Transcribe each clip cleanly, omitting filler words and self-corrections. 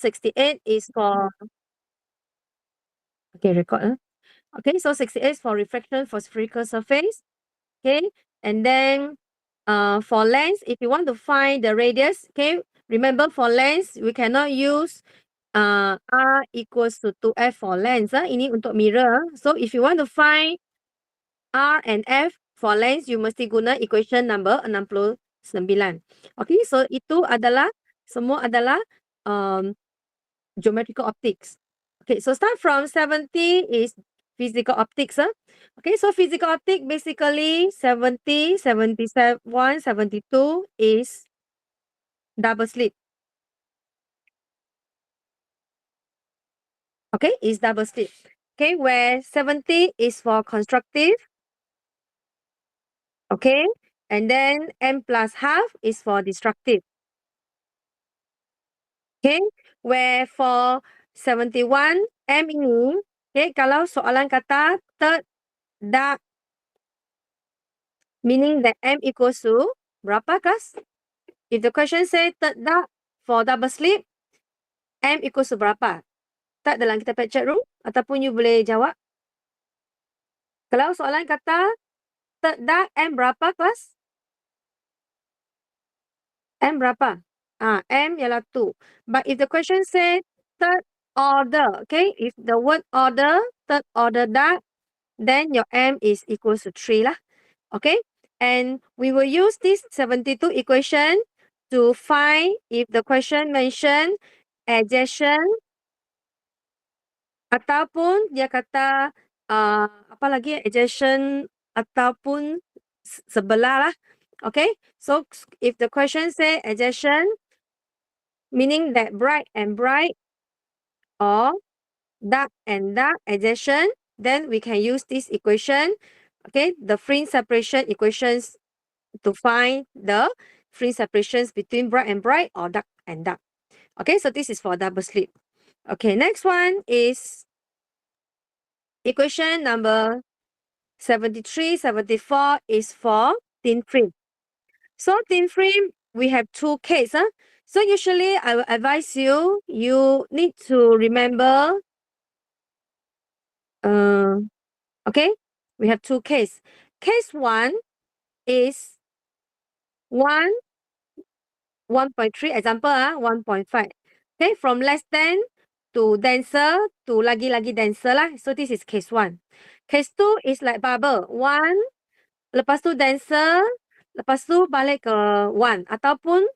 68 is for, okay, record. Okay, so 68 is for refraction for spherical surface. Okay, and then for length, if you want to find the radius, okay, remember for length, we cannot use R equals to 2F for length. Ini untuk mirror. So if you want to find R and F for length, you mesti guna equation number 69. Okay, so itu adalah, semua adalah geometrical optics. Okay, so start from 70 is physical optics. Okay, so physical optics basically 70, 77, 72 is double slit. Okay, is double slit. Okay, where 70 is for constructive. Okay, and then M plus half is for destructive. Okay, where for 71 M ini, okay, kalau soalan kata third dark, meaning that M equals to berapa, Kas? If the question say third dark for double slit, M equals to berapa? Tak dalam kita picture room ataupun you boleh jawab. Kalau soalan kata third dark M berapa, Kas? M berapa? M ialah 2. But if the question say third order, okay, if the word order, third order dark, then your M is equals to 3 lah. Okay, and we will use this 72 equation to find if the question mention adjacent ataupun dia kata apa lagi, adjacent ataupun sebelah lah. Okay, so if the question say adjacent, meaning that bright and bright or dark and dark adjacent, then we can use this equation, okay, the fringe separation equations to find the fringe separations between bright and bright or dark and dark. Okay, so this is for double slit. Okay, next one is equation number 73, 74 is for thin film. So thin film, we have two cases. So usually I will advise you, you need to remember, okay, we have two cases. Case 1 is 1, 1.3, example 1.5. Okay, from less than to denser to lagi-lagi denser lah. So this is case 1. Case 2 is like bubble. 1, lepas tu denser, lepas tu balik ke 1 ataupun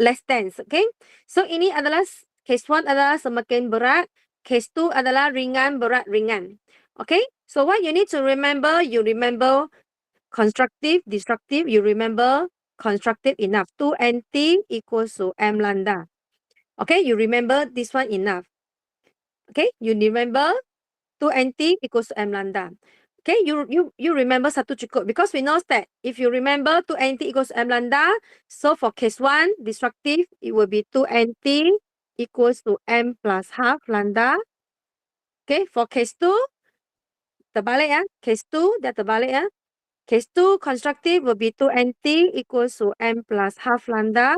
less dense. Okay, so ini adalah case 1 adalah semakin berat, case 2 adalah ringan, berat, ringan. Okay, so what you need to remember, you remember constructive, destructive, you remember constructive enough. 2nt equals to M lambda. Okay, you remember this one enough. Okay, you remember 2nt equals to M lambda. Okay, you remember satu cukup because we know that if you remember 2nt equals to M lambda, so for case 1, destructive, it will be 2nt equals to M plus half lambda. Okay, for case 2, terbalik ya. Case 2, dia terbalik ya. Case 2, constructive will be 2nt equals to M plus half lambda.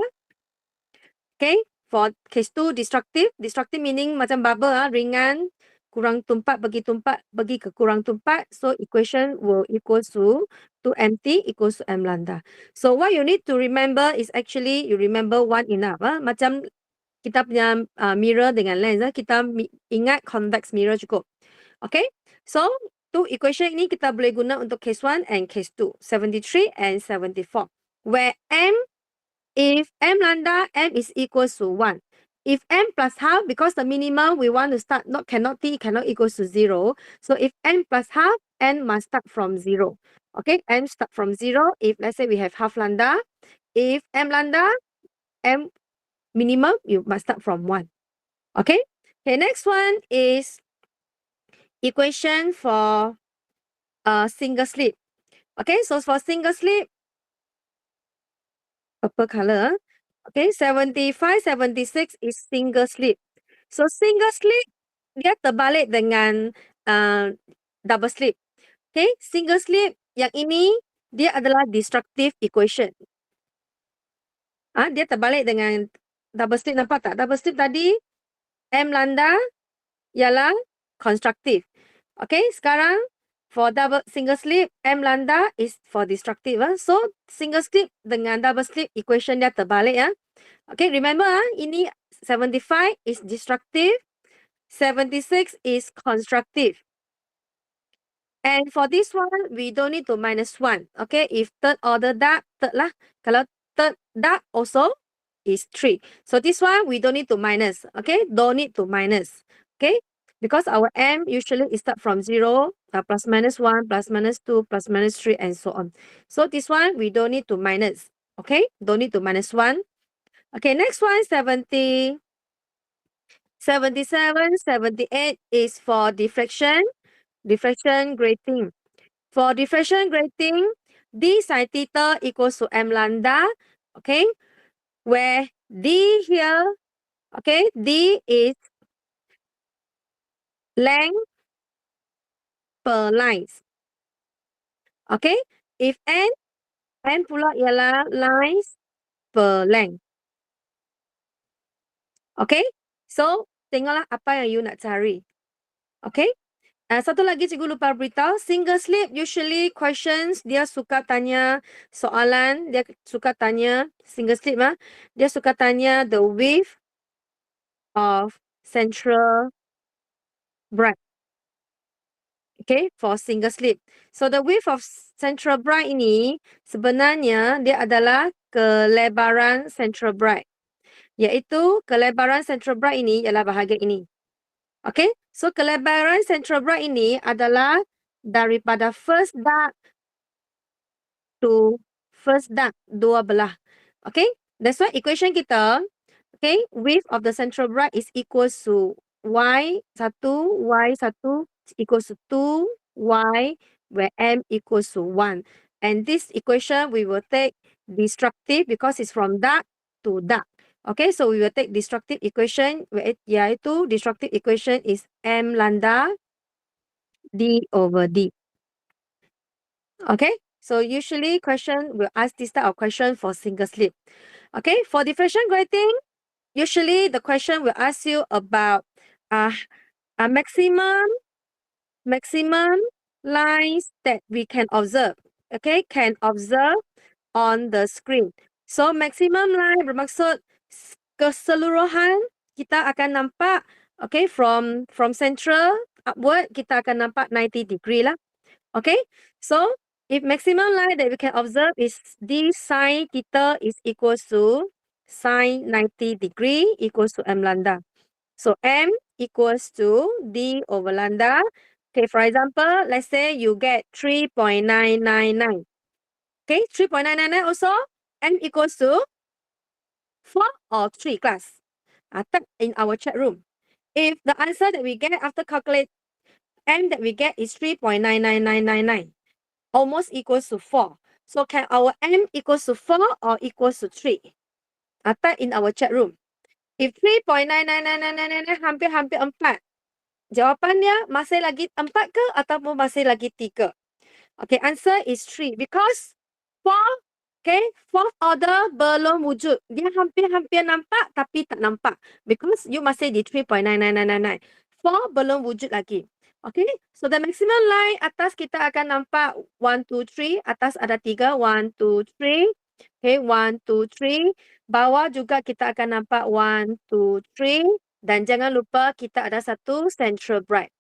Okay, for case 2, destructive. Destructive meaning macam bubble ringan, kurang tumpat, pergi ke kurang tumpat. So equation will equals to 2mt equals to M lambda. So what you need to remember is actually you remember one enough. Macam kita punya mirror dengan lens. Kita ingat convex mirror cukup. Okay, so two equation ini kita boleh guna untuk case 1 and case 2. 73 and 74. Where M, if M lambda, M is equals to 1. If M plus half, because the minimum we want to start, cannot equals to 0. So if M plus half, N must start from 0. Okay, M start from 0. If let's say we have half lambda, if M lambda, M minimum, you must start from 1. Okay, okay, next one is equation for single slit. Okay, so for single slit, purple color. Okay, 75, 76 is single slit. So single slit, dia terbalik dengan double slit. Okay, single slit yang ini, dia adalah destructive equation. Dia terbalik dengan double slit, nampak tak? Double slit tadi, M lambda ialah constructive. Okay, sekarang for single slip, M lambda is for destructive. So, single slip dengan double slip equation dia terbalik. Okay, remember ini 75 is destructive, 76 is constructive. And for this one, we don't need to minus 1. Okay, if third order dark, third lah. Kalau third dark also is 3. So this one, we don't need to minus. Okay, don't need to minus. Okay, because our M usually is start from 0, plus minus 1, plus minus 2, plus minus 3, and so on. So this one, we don't need to minus. Okay, don't need to minus 1. Okay, next one, 70, 77, 78 is for diffraction grating. For diffraction grating, d sine theta equals to m lambda, okay, where d here, okay, d is length per lines. Okay, if n pula ialah lines per length. Okay, so tengoklah apa yang you nak cari. Okay, satu lagi cikgu lupa beritahu, single slip usually questions dia suka tanya soalan, dia suka tanya single slip dia suka tanya the width of central bright. Okay, for single slip. So the width of central bright ini sebenarnya dia adalah kelebaran central bright. Iaitu kelebaran central bright ini ialah bahagian ini. Okay, so kelebaran central bright ini adalah daripada first dark to first dark, dua belah. Okay, that's why equation kita, okay, width of the central bright is equals to y1 equals to 2y, where m equals to 1. And this equation we will take destructive because it's from dark to dark. Okay, so we will take destructive equation, iaitu destructive equation is m lambda d over d. Okay, so usually question will ask this type of question for single slip. Okay, for diffraction grating, usually the question will ask you about a maximum lines that we can observe. Okay, can observe on the screen. So maximum line bermaksud keseluruhan kita akan nampak, okay, from central upward kita akan nampak 90 degree lah. Okay, so if maximum line that we can observe is d sine theta is equals to sine 90 degree equals to m lambda. So m equals to d over lambda. Okay, for example, let's say you get 3.999. Okay, 3.999 also m equals to 4 or 3 class. Type in our chat room. If the answer that we get after calculate m that we get is 3.99999, almost equals to 4. So can our m equals to 4 or equals to 3? Type in our chat room. If 3.99999 hampir-hampir 4, jawapannya masih lagi 4 ke ataupun masih lagi 3? Okay, answer is 3 because 4, okay, fourth order belum wujud. Dia hampir-hampir nampak tapi tak nampak because you masih di 3.99999. 4 belum wujud lagi. Okay, so the maximum line atas kita akan nampak 1, 2, 3. Atas ada 3, 1, 2, 3. Okay, 1, 2, 3. Bawah juga kita akan nampak 1, 2, 3. Dan jangan lupa kita ada satu central bright.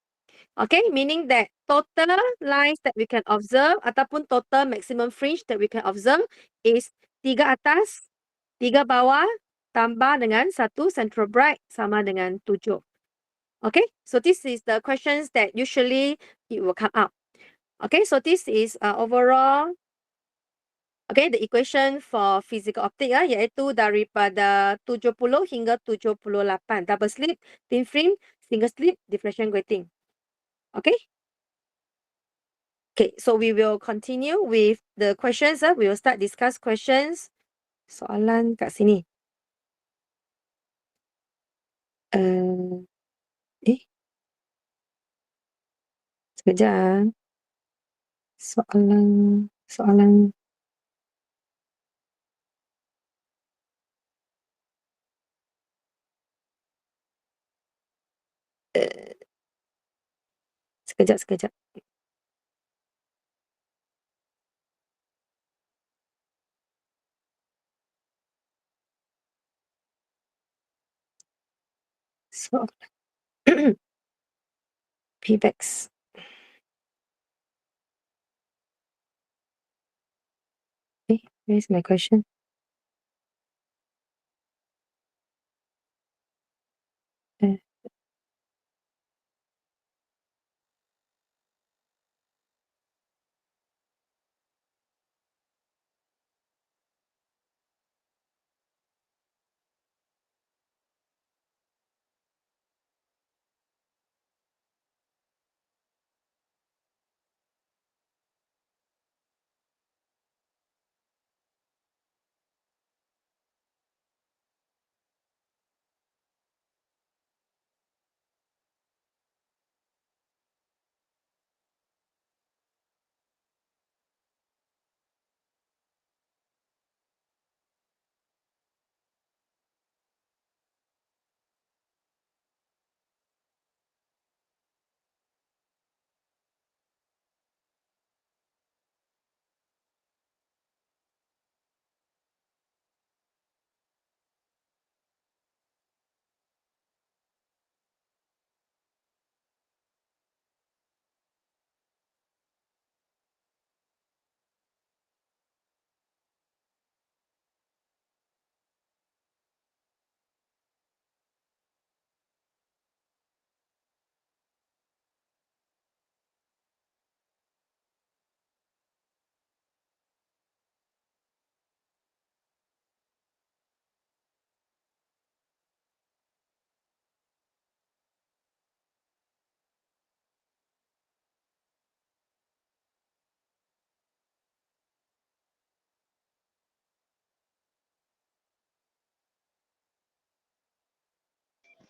Okay, meaning that total lines that we can observe ataupun total maximum fringe that we can observe is 3 atas, 3 bawah, tambah dengan 1 central bright sama dengan 7. Okay, so this is the questions that usually it will come up. Okay, so this is overall, okay, the equation for physical optic iaitu daripada 70 hingga 78. Double slip, thin film, single slip, diffraction grating. Okay. Okay, so we will continue with the questions. We will start discuss questions. Soalan kat sini. Sekejap. Soalan. Sekejap, sekejap. So, Pbax. Okay, where's my question?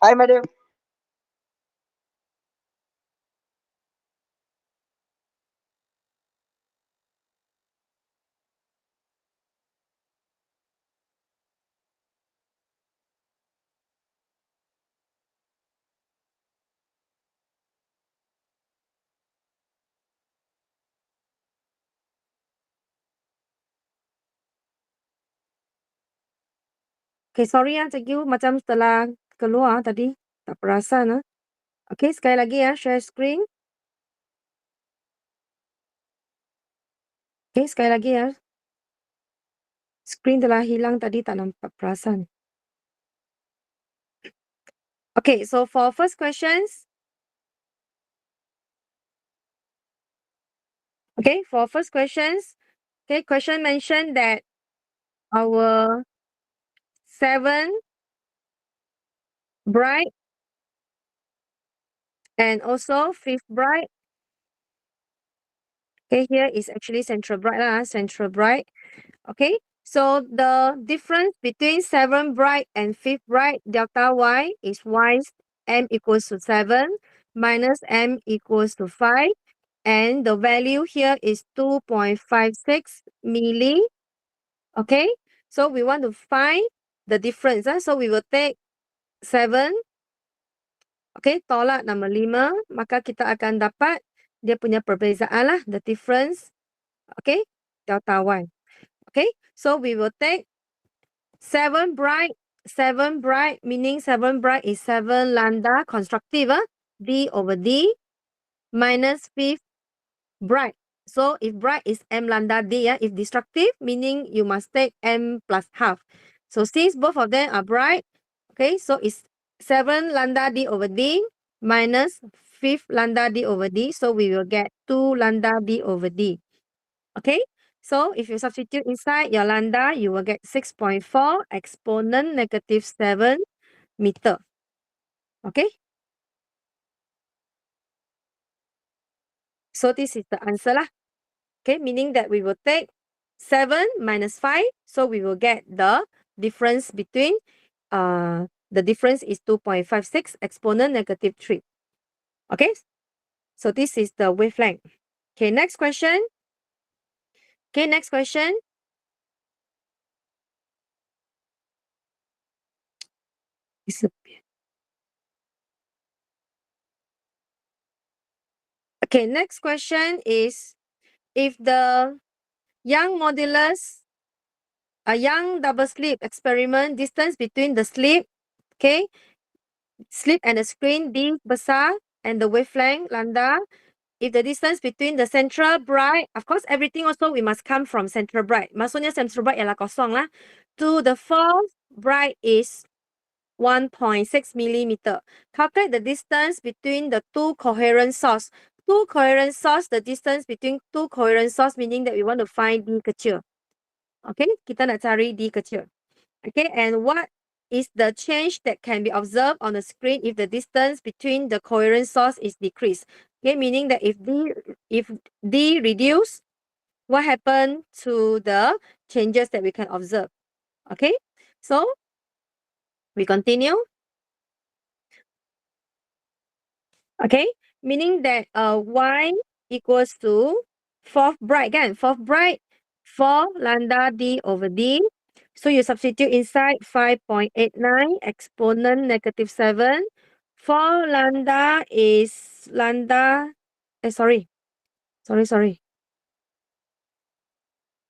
Hi, madam. Okay, sorry ya, thank you. Macam setelah keluar tadi, tak perasan. Okay, sekali lagi ya, share screen. Okay, sekali lagi ya. Screen telah hilang tadi, tak nampak perasan. Okay, so for first questions. Okay, for first questions. Okay, question mentioned that our 7 bright and also 5th bright. Okay, here is actually central bright lah, central bright. Okay, so the difference between 7 bright and 5th bright delta y is m equals to 7 minus m equals to 5, and the value here is 2.56 milli. Okay, so we want to find the difference. So we will take 7. Okay, tolak nombor 5, maka kita akan dapat dia punya perbezaan lah, the difference. Okay, delta y. Okay, so we will take 7 bright, meaning 7 bright is 7 lambda constructive, d over d, minus 5 bright. So if bright is m lambda d, if destructive, meaning you must take m plus half. So since both of them are bright, okay, so it's 7 lambda d over d minus 5 lambda d over d. So we will get 2 lambda d over d. Okay, so if you substitute inside your lambda, you will get 6.4 exponent negative 7 meter. Okay, so this is the answer lah. Okay, meaning that we will take 7 minus 5, so we will get the difference between, the difference is 2.56 exponent negative 3. Okay, so this is the wavelength. Okay, next question. Okay, next question. Disappear. Okay, next question is, if the Young modulus, a Young double slit experiment, distance between the slit, okay, slit and the screen D besar, and the wavelength lambda, if the distance between the central bright, of course, everything also we must come from central bright. Maksudnya central bright ialah kosong lah. To the fourth bright is 1.6 millimeter. Calculate the distance between the two coherent source. Two coherent source, the distance between two coherent source, meaning that we want to find D kecil. Okay, kita nak cari D kecil. Okay, and what is the change that can be observed on the screen if the distance between the coherent source is decreased? Okay, meaning that if D reduce, what happened to the changes that we can observe? Okay, so we continue. Okay, meaning that Y equals to fourth bright kan? Fourth bright, 4 lambda D over D. So you substitute inside 5.89 exponent -7. 4 lambda is lambda, sorry.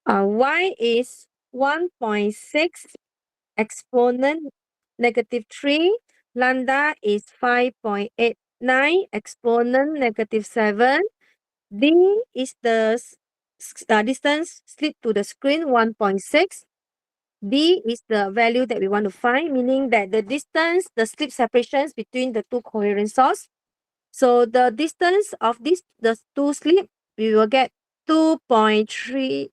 Y is 1.6 exponent -3. Lambda is 5.89 exponent -7. D is the distance slit to the screen, 1.6. D is the value that we want to find, meaning that the distance, the slit separations between the two coherent source. So the distance of the two slit, we will get 2.36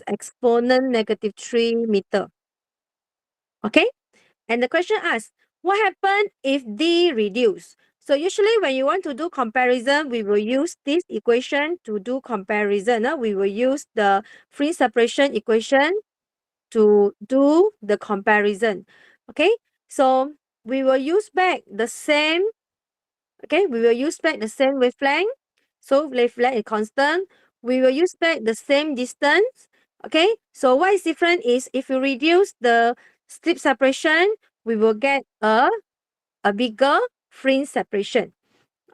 exponent -3 meter. Okay? And the question asks, what happened if D reduce? So usually when you want to do comparison, we will use this equation to do comparison. We will use the fringe separation equation to do the comparison. Okay, so we will use back the same, wavelength. So wavelength is constant. We will use back the same distance. Okay, so what is different is if you reduce the strip separation, we will get a bigger fringe separation.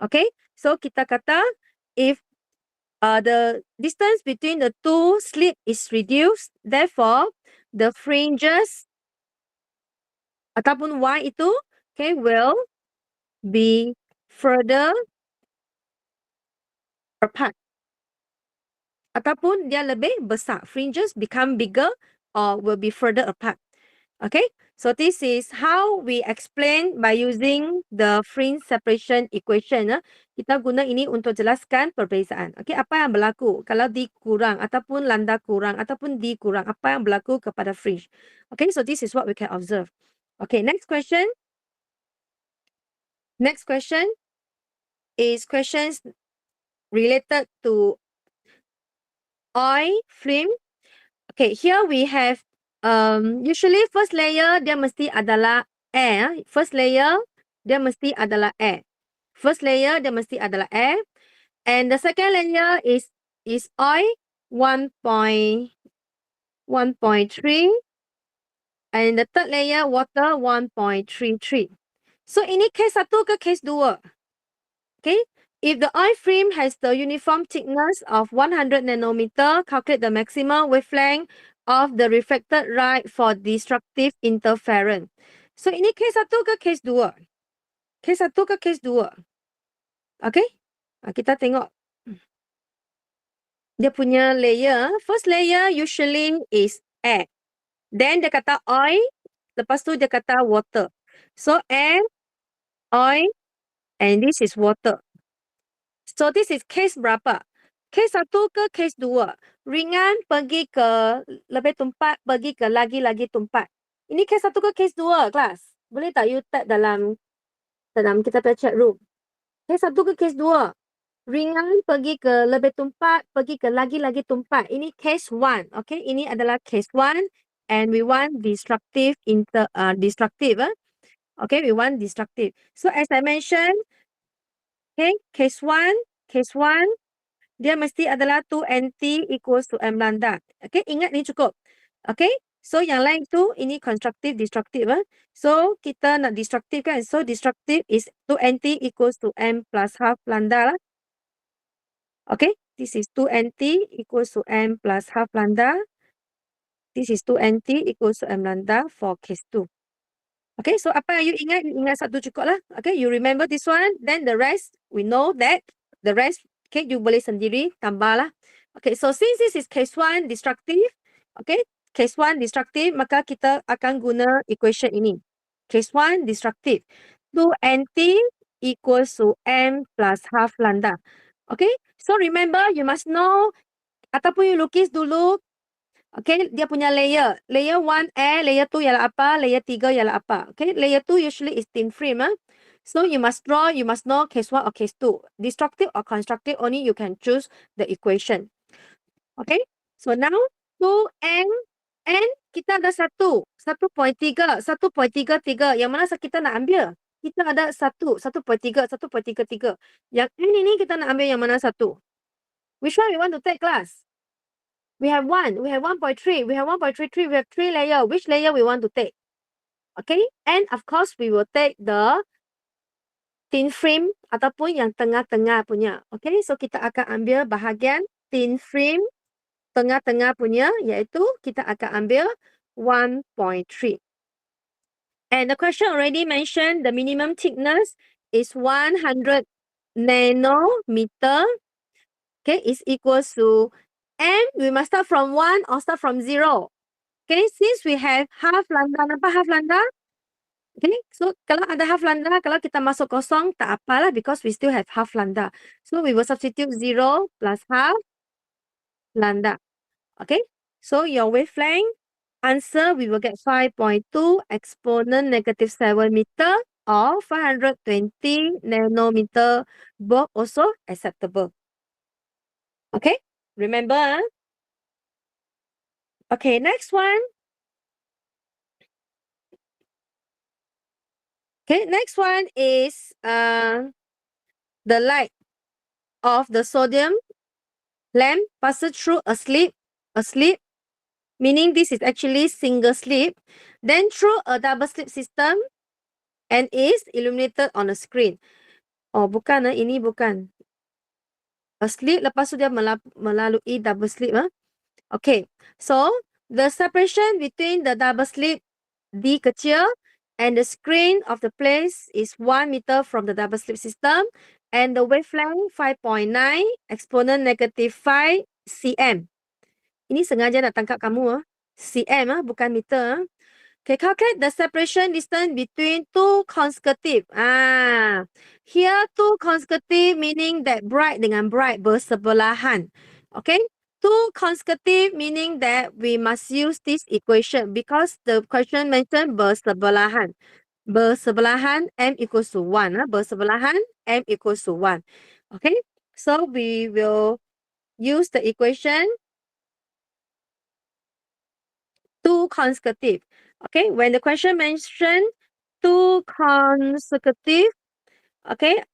Okay, so kita kata if the distance between the two slit is reduced, therefore the fringes ataupun Y itu, okay, will be further apart. Ataupun dia lebih besar. Fringes become bigger or will be further apart. Okay, so this is how we explain by using the fringe separation equation. Kita guna ini untuk jelaskan perbezaan. Okay, apa yang berlaku kalau D kurang ataupun lambda kurang ataupun D kurang, apa yang berlaku kepada fringe. Okay, so this is what we can observe. Okay, next question. Next question is questions related to oil film. Okay, here we have usually first layer dia mesti adalah air. First layer dia mesti adalah air. First layer dia mesti adalah air. And the second layer is oil 1.3. And the third layer water 1.33. So ini case 1 ke case 2? Okay, if the oil film has the uniform thickness of 100 nanometer, calculate the maximum wavelength of the reflected light for destructive interference. So ini case 1 ke case 2? Case 1 ke case 2? Okay, kita tengok dia punya layer. First layer usually is air. Then dia kata oil, lepas tu dia kata water. So air, oil, and this is water. So this is case berapa? Case 1 ke case 2? Ringan pergi ke lebih tumpat, pergi ke lagi-lagi tumpat. Ini case 1 ke case 2, kelas? Boleh tak you type dalam kita punya chat room? Case 1 ke case 2? Ringan pergi ke lebih tumpat, pergi ke lagi-lagi tumpat. Ini case 1. Okay, ini adalah case 1 and we want destructive. Okay, we want destructive. So as I mentioned, okay, case 1, dia mesti adalah 2NT equals to M lambda. Okay, ingat ni cukup. Okay, so yang lain tu, ini constructive, destructive. So, kita nak destructive kan. So, destructive is 2NT equals to M plus half lambda lah. Okay, this is 2nt equals to m plus half lambda. This is 2nt equals to m lambda for case 2. Okay, so apa yang you ingat? You ingat satu cukup lah. Okay, you remember this one. Then the rest, we know that the rest, okay, you boleh sendiri tambah lah. Okay, so since this is case 1 destructive, okay, case 1 destructive, maka kita akan guna equation ini. Case 1 destructive. 2nt equals to m plus half lambda. Okay, so remember, you must know, ataupun you lukis dulu, okay, dia punya layer. Layer 1 air, layer 2 ialah apa, layer 3 ialah apa. Okay, layer 2 usually is thin film. So you must draw, you must know case 1 or case 2. Destructive or constructive, only you can choose the equation. Okay, so now 2n, n kita ada 1.3, 1.33. Yang mana kita nak ambil? Kita ada 1.3, 1.33. Yang n ini kita nak ambil yang mana satu? Which one we want to take, class? We have 1, we have 1.3, we have 1.33, we have 3 layer. Which layer we want to take? Okay, and of course, we will take the thin film ataupun yang tengah-tengah punya. Okay, so kita akan ambil bahagian thin film tengah-tengah punya, iaitu kita akan ambil 1.3. And the question already mentioned the minimum thickness is 100 nanometer. Okay, is equals to m. We must start from 1 or start from 0. Okay, since we have half lambda, nampak half lambda? Okay, so kalau ada half lambda, kalau kita masuk kosong, tak apalah because we still have half lambda. So we will substitute 0 plus half lambda. Okay, so your wavelength answer, we will get 5.2 exponent negative 7 meter or 520 nanometer, both also acceptable. Okay, remember? Okay, next one. Okay, next one is the light of the sodium lamp passes through a slit, meaning this is actually single slit, then through a double slit system and is illuminated on a screen. Oh, bukan, ini bukan. A slit, lepas tu dia melalui double slit. Okay, so the separation between the double slit D kecil and the screen of the place is 1 meter from the double slit system and the wavelength 5.9 exponent negative 5 cm. Ini sengaja nak tangkap kamu, cm, bukan meter. Okay, calculate the separation distance between two consecutive. Here two consecutive meaning that bright dengan bright bersebelahan. Okay, two consecutive meaning that we must use this equation because the question mentioned bersebelahan. Bersebelahan m equals to 1. Bersebelahan m equals to 1. Okay, so we will use the equation two consecutive. Okay, when the question mentioned two consecutive, okay,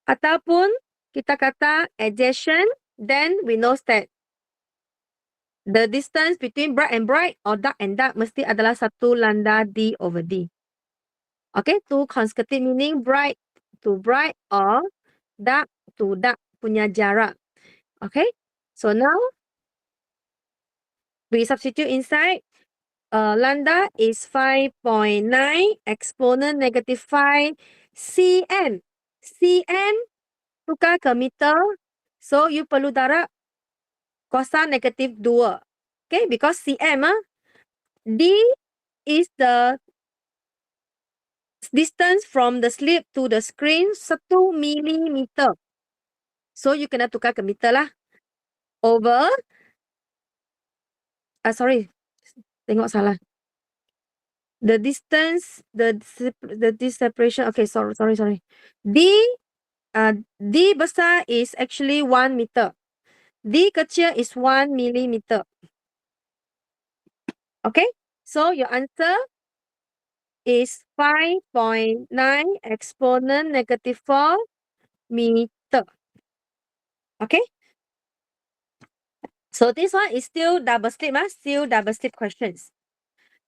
ataupun kita kata adjacent, then we know that the distance between bright and bright or dark and dark mesti adalah 1 lambda D over D. Okay, two consecutive meaning bright to bright or dark to dark punya jarak. Okay, so now we substitute inside. Lambda is 5.9 exponent negative 5 cm. Cm tukar ke meter. So, you perlu darab kuasa negatif 2. Okay, because cm, D is the distance from the slit to the screen 1 millimeter. So, you kena tukar ke meter lah. Over, sorry, tengok salah. The distance, the separation, okay, sorry. D besar is actually 1 meter. D kecil is 1 millimeter. Okay, so your answer is 5.9 exponent negative 4 meter. Okay, so this one is still double slit, still double slit questions.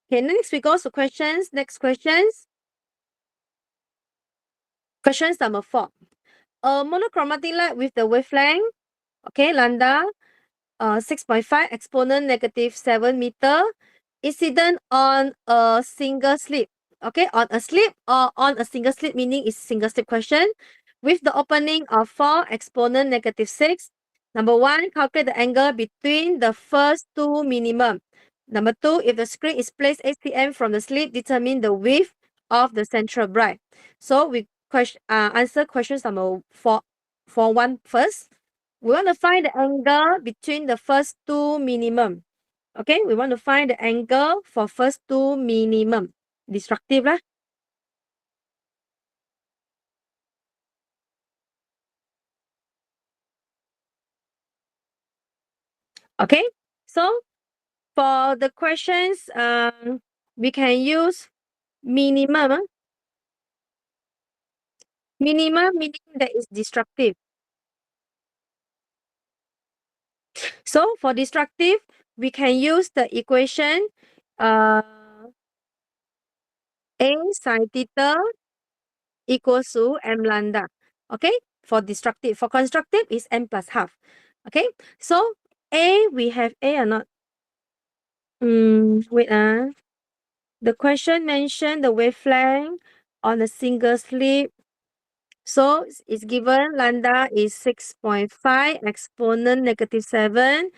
Okay, next we go to questions. Next questions. Questions number 4. A monochromatic light with the wavelength Okay, lambda 6.5 exponent negative 7 meter, incident on a single slip. Okay, on a slip or on a single slip, meaning it's single slip question, with the opening of 4 exponent negative 6. Number 1, calculate the angle between the first two minimum. Number 2, if the screen is placed 8 cm from the slip, determine the width of the central bright. So we answer questions number 4.1 first. We want to find the angle between the first two minimum. Okay, we want to find the angle for first two minimum. Destructive lah. Okay, so for the questions, we can use minimum. Minimum meaning that is destructive. So for destructive, we can use the equation A sin theta equals to m lambda. Okay, for destructive. For constructive is m plus half. Okay, so A, we have A or not? Wait. The question mentioned the wavelength on a single slip. So it's given lambda is 6.5 exponent negative 7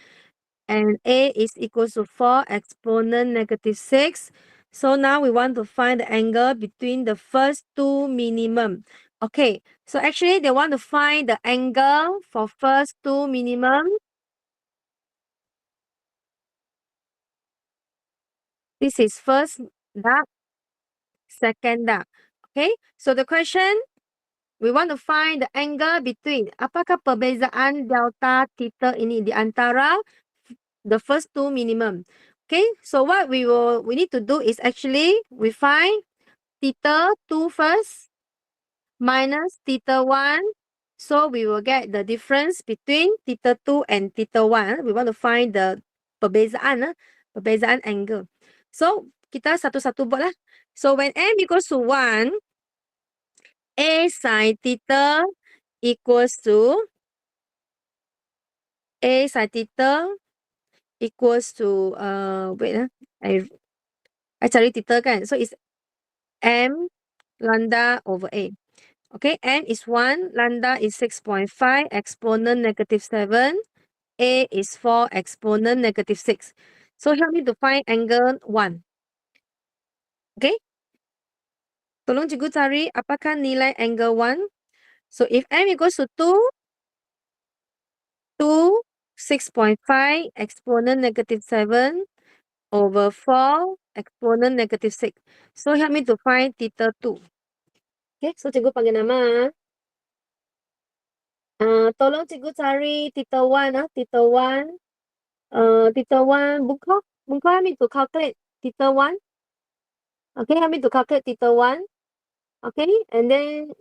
and A is equals to 4 exponent negative 6. So now we want to find the angle between the first two minimum. Okay, so actually they want to find the angle for first two minimum. This is first dark, second dark. Okay, so the question, we want to find the angle between, apakah perbezaan delta theta ini di antara the first two minimum. Okay, so what we need to do is actually we find theta 2 first minus theta 1. So we will get the difference between theta 2 and theta 1. We want to find the perbezaan angle. So kita satu-satu buat lah. So when m equals to 1, A sin theta equals to A sin theta equals to I cari theta kan. So it's m lambda over A. Okay, m is 1, lambda is 6.5, exponent negative 7, A is 4, exponent negative 6. So help me to find angle 1. Okay, tolong cikgu cari apakah nilai angle 1. So if m equals to 2, 6.5 exponent negative 7 over 4 exponent negative 6. So help me to find theta 2. Okay, so cikgu panggil nama. Tolong cikgu cari theta 1. Theta 1. Theta 1. Bungko, help me to calculate theta 1. Okay, help me to calculate theta 1. Okay, and then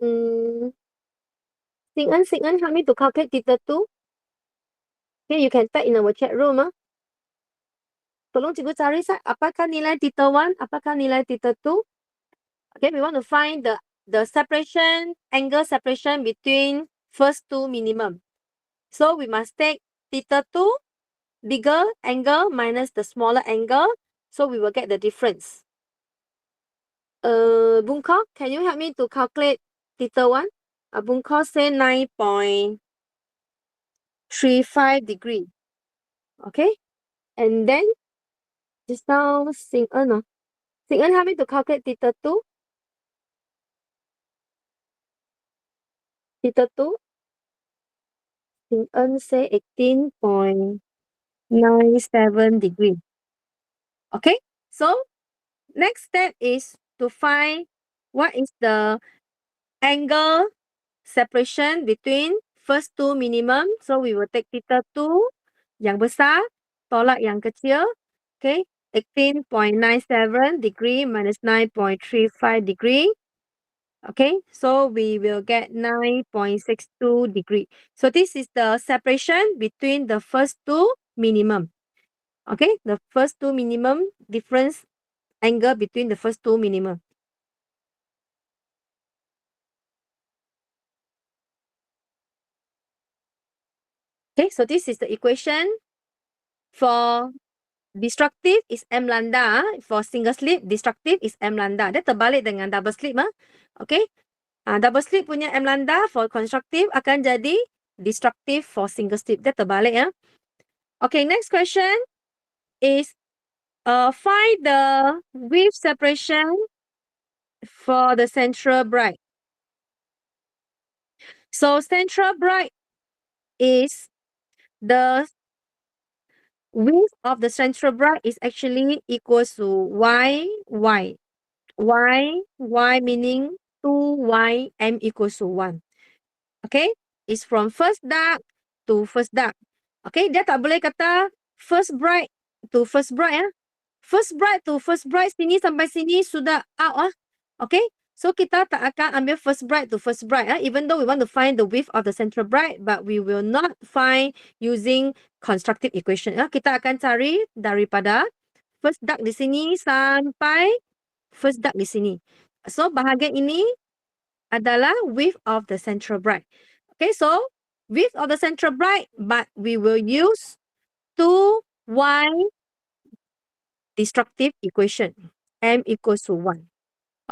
Sing En, help me to calculate theta 2. Okay, you can type in our chat room. Tolong cikgu cari apakah nilai theta 1, apakah nilai theta 2. Okay, we want to find the separation, angle separation between first two minimum. So we must take theta 2, bigger angle minus the smaller angle. So we will get the difference. Bungko, can you help me to calculate theta 1? Bungko say 9.35 degree. Okay, and then just now Sing En, help me to calculate theta 2. Theta 2, Sing En say 18.97 degree. Okay, so next step is to find what is the angle separation between first two minimum. So we will take theta 2 yang besar, tolak yang kecil. Okay, 18.97 degree minus 9.35 degree. Okay, so we will get 9.62 degree. So this is the separation between the first two minimum. Okay, the first two minimum difference angle between the first two minimum. Okay, so this is the equation for destructive is M lambda. For single slit, destructive is M lambda. Dia terbalik dengan double slit. Okay. Double slit punya M lambda for constructive akan jadi destructive for single slit. Dia terbalik. Okay, next question is find the width separation for the central bright. So central bright is the width of the central bright is actually equals to y, meaning 2y, m equals to 1. Okay, it's from first dark to first dark. Okay, dia tak boleh kata first bright to first bright. First bright to first bright, sini sampai sini sudah out. Okay, so kita tak akan ambil first bright to first bright. Even though we want to find the width of the central bright, but we will not find using constructive equation. Kita akan cari daripada first dark di sini sampai first dark di sini. So bahagian ini adalah width of the central bright. Okay, so width of the central bright, but we will use 2y destructive equation. M equals to 1.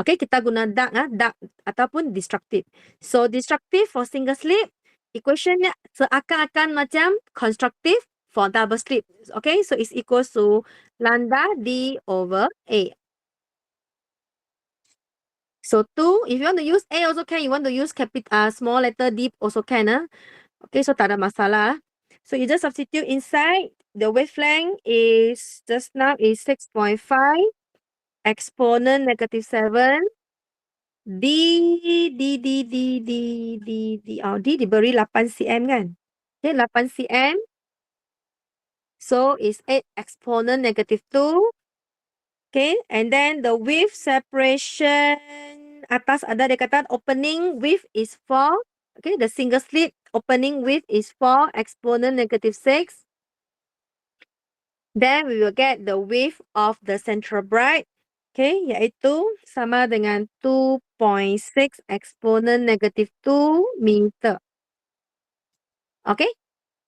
Okay, kita guna dark, dark ataupun destructive. So destructive for single slit, equationnya seakan-akan macam constructive for double slit. Okay, so it's equals to lambda D over A. So 2, if you want to use A also can, you want to use small letter D also can. Okay, so tak ada masalah. So you just substitute inside. The wavelength is just now is 6.5 exponent -7 D diberi 8 cm kan. Okay, 8 cm. So it's 8 exponent -2. Okay, and then the width separation atas ada dia kata opening width is 4. Okay, the single slit opening width is 4 exponent -6. Then we will get the width of the central bright. Okay, iaitu sama dengan 2.6 exponent -2 meter. Okay.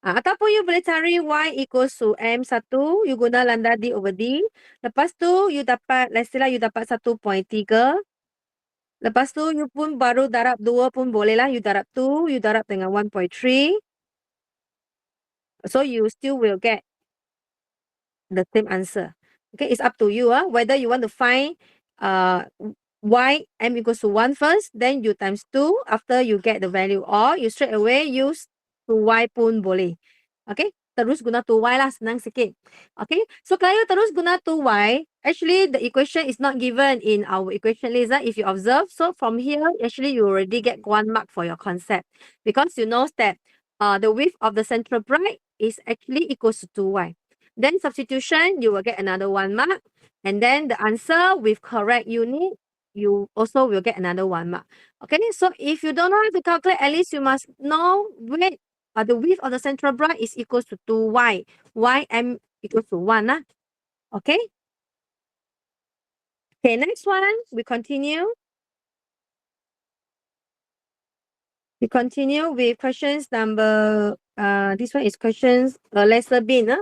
Ataupun you boleh cari y equals to m1, you guna lambda d over d. Lepas tu, you dapat, let's say lah, you dapat 1.3. Lepas tu, you pun baru darab 2 pun boleh lah. You darab 2, you darab dengan 1.3. So, you still will get the same answer. Okay, it's up to you. Whether you want to find y, m equals to 1 first, then you times 2 after you get the value. Or you straight away use 2y pun boleh. Okay, terus guna 2y lah, senang sikit. Okay, so kalau you terus guna 2y, actually the equation is not given in our equation list if you observe. So from here, actually you already get 1 mark for your concept. Because you know that the width of the central bright is actually equals to 2y. Then substitution, you will get another 1 mark. And then the answer with correct unit, you also will get another 1 mark. Okay, so if you don't know how to calculate, at least you must know the width of the central bright is equals to 2y. M equals to 1. Okay. Okay, next one, we continue. We continue with questions number, this one is questions lesser bin.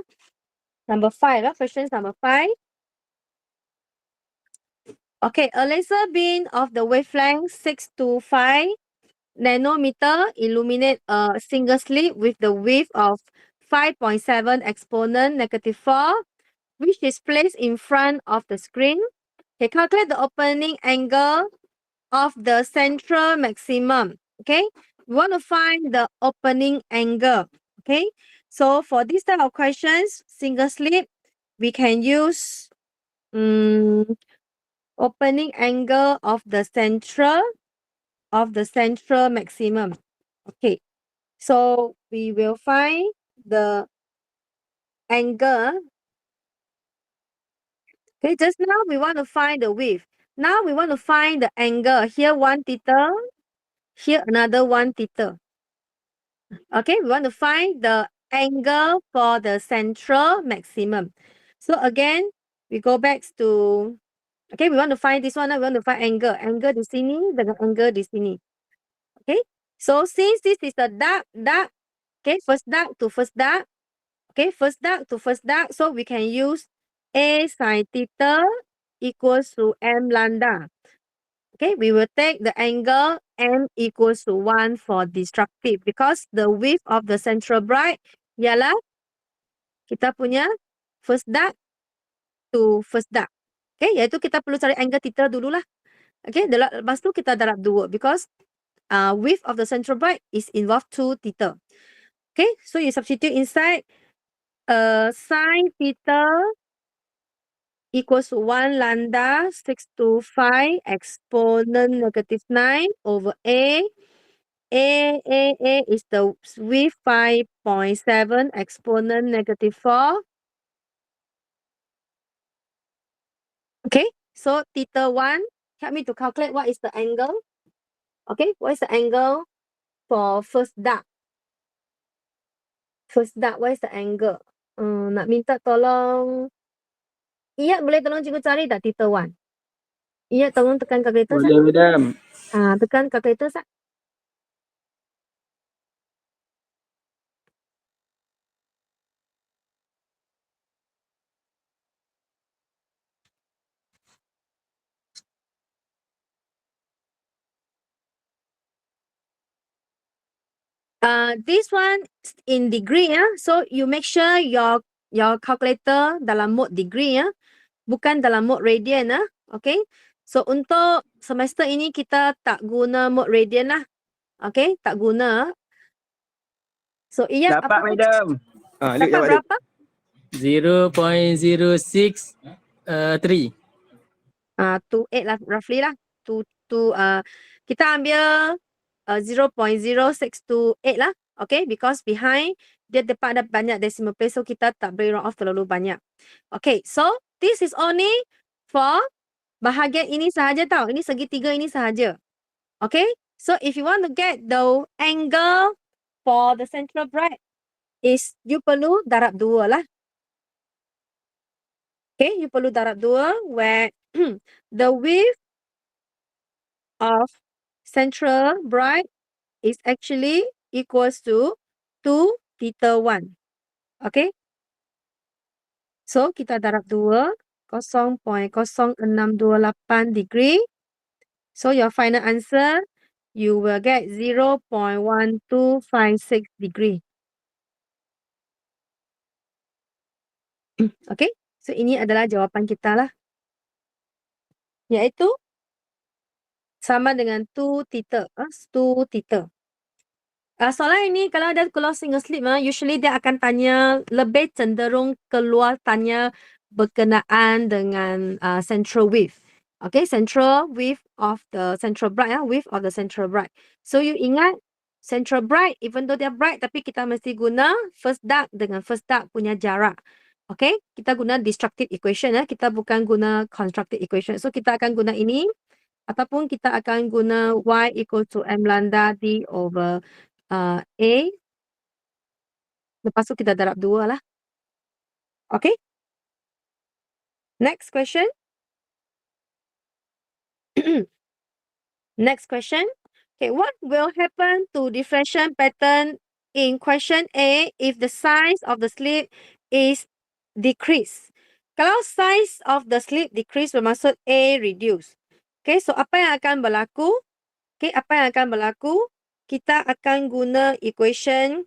Number 5, questions number 5. Okay, a laser beam of the wavelength 6 to 5 nanometer illuminate a single slit with the width of 5.7 exponent -4, which is placed in front of the screen. Okay, calculate the opening angle of the central maximum. Okay, we want to find the opening angle. Okay, so for this type of questions, single slit, we can use opening angle of the central maximum. Okay, so we will find the angle. Okay, just now we want to find the width. Now we want to find the angle. Here 1 theta, here another 1 theta. Okay, we want to find the angle for the central maximum. So again, we go back to, okay, we want to find this one. We want to find angle. Angle di sini dengan angle di sini. Okay, so since this is the dark, Okay, first dark to first dark. Okay, first dark to first dark. So we can use A sin theta equals to M lambda. Okay, we will take the angle M equals to 1 for destructive because the width of the central bright ialah kita punya first dark to first dark. Okay, iaitu kita perlu cari angle theta dululah. Okay, lepas tu kita darab 2 because width of the central bright is involved 2 theta. Okay, so you substitute inside sin theta equals to 1 lambda 625 exponent negative 9 over A. A is the width 5.7 exponent negative 4. Okay, so theta 1, help me to calculate what is the angle. Okay, what is the angle for first dark? First dark, what is the angle? Nak minta tolong. Iya, boleh tolong cikgu cari tak theta 1? Iya, tolong tekan calculator, Sat. Boleh, madam. Tekan calculator, Sat. This one in degree ya. So you make sure your calculator dalam mode degree ya. Bukan dalam mode radian ya. Okay. So untuk semester ini kita tak guna mode radian lah. Okay, tak guna. So iya Dapat, apa madam. dapat berapa? 0.063. 28 lah roughly lah. Kita ambil 0.0628 lah. Okay, because behind dia dapat ada banyak decimal place, so kita tak boleh round off terlalu banyak. Okay, so this is only for bahagian ini sahaja tau. Ini segitiga ini sahaja. Okay, so if you want to get the angle for the central bright is you perlu darab 2 lah. Okay, you perlu darab 2 where the width of central bright is actually equals to 2 theta 1. Okay. So, kita darab 2, 0.0628 degree. So, your final answer, you will get 0.1256 degree. Okay. So, ini adalah jawapan kita lah. Iaitu sama dengan 2 theta. 2 theta. Soalan ini kalau ada keluar single slip, usually dia akan tanya lebih cenderung keluar tanya berkenaan dengan central width. Okay, central width of the central bright, width of the central bright. So you ingat central bright, even though dia bright, tapi kita mesti guna first dark dengan first dark punya jarak. Okay, kita guna destructive equation, kita bukan guna constructive equation. So kita akan guna ini, ataupun kita akan guna y equal to m lambda d over A. Lepas tu kita darab 2 lah. Okay. Next question. Next question. Okay, what will happen to diffraction pattern in question A if the size of the slit is decreased? Kalau size of the slit decrease bermaksud A reduce. Okay, so apa yang akan berlaku? Okay, apa yang akan berlaku? Kita akan guna equation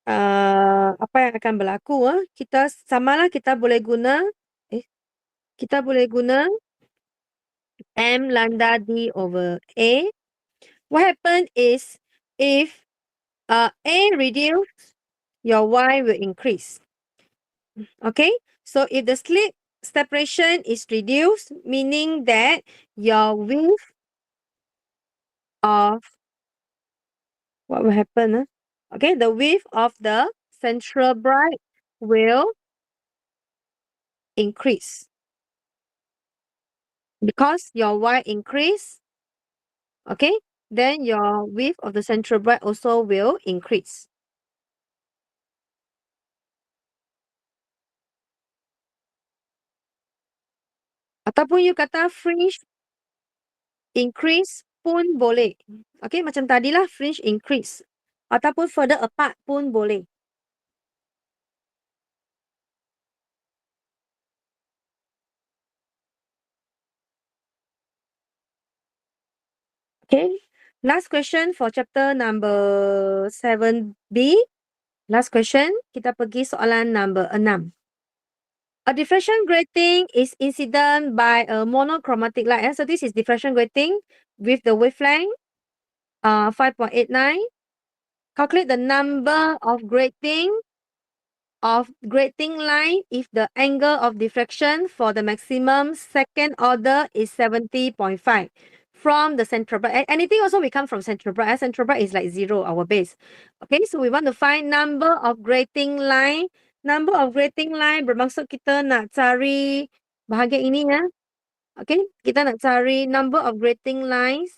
apa yang akan berlaku? Kita samalah kita boleh guna M lambda D over A. What happens is if A reduce, your Y will increase. Okay, so if the slit separation is reduced, meaning that your width of what will happen? Okay, the width of the central bright will increase. Because your Y increase, okay, then your width of the central bright also will increase. Ataupun you kata fringe increase pun boleh. Okay, macam tadilah fringe increase. ataupun further apart pun boleh. Okay, last question for chapter number 7B. Last question, kita pergi soalan number 6. A diffraction grating is incident by a monochromatic light. So this is diffraction grating with the wavelength 5.89. Calculate the number of grating line if the angle of diffraction for the maximum second order is 70.5 from the central bright. Anything also we come from central bright. Central bright is like 0, our base. Okay, so we want to find number of grating line. Number of grating line bermaksud kita nak cari bahagian ini ya. Okay, kita nak cari number of grating lines.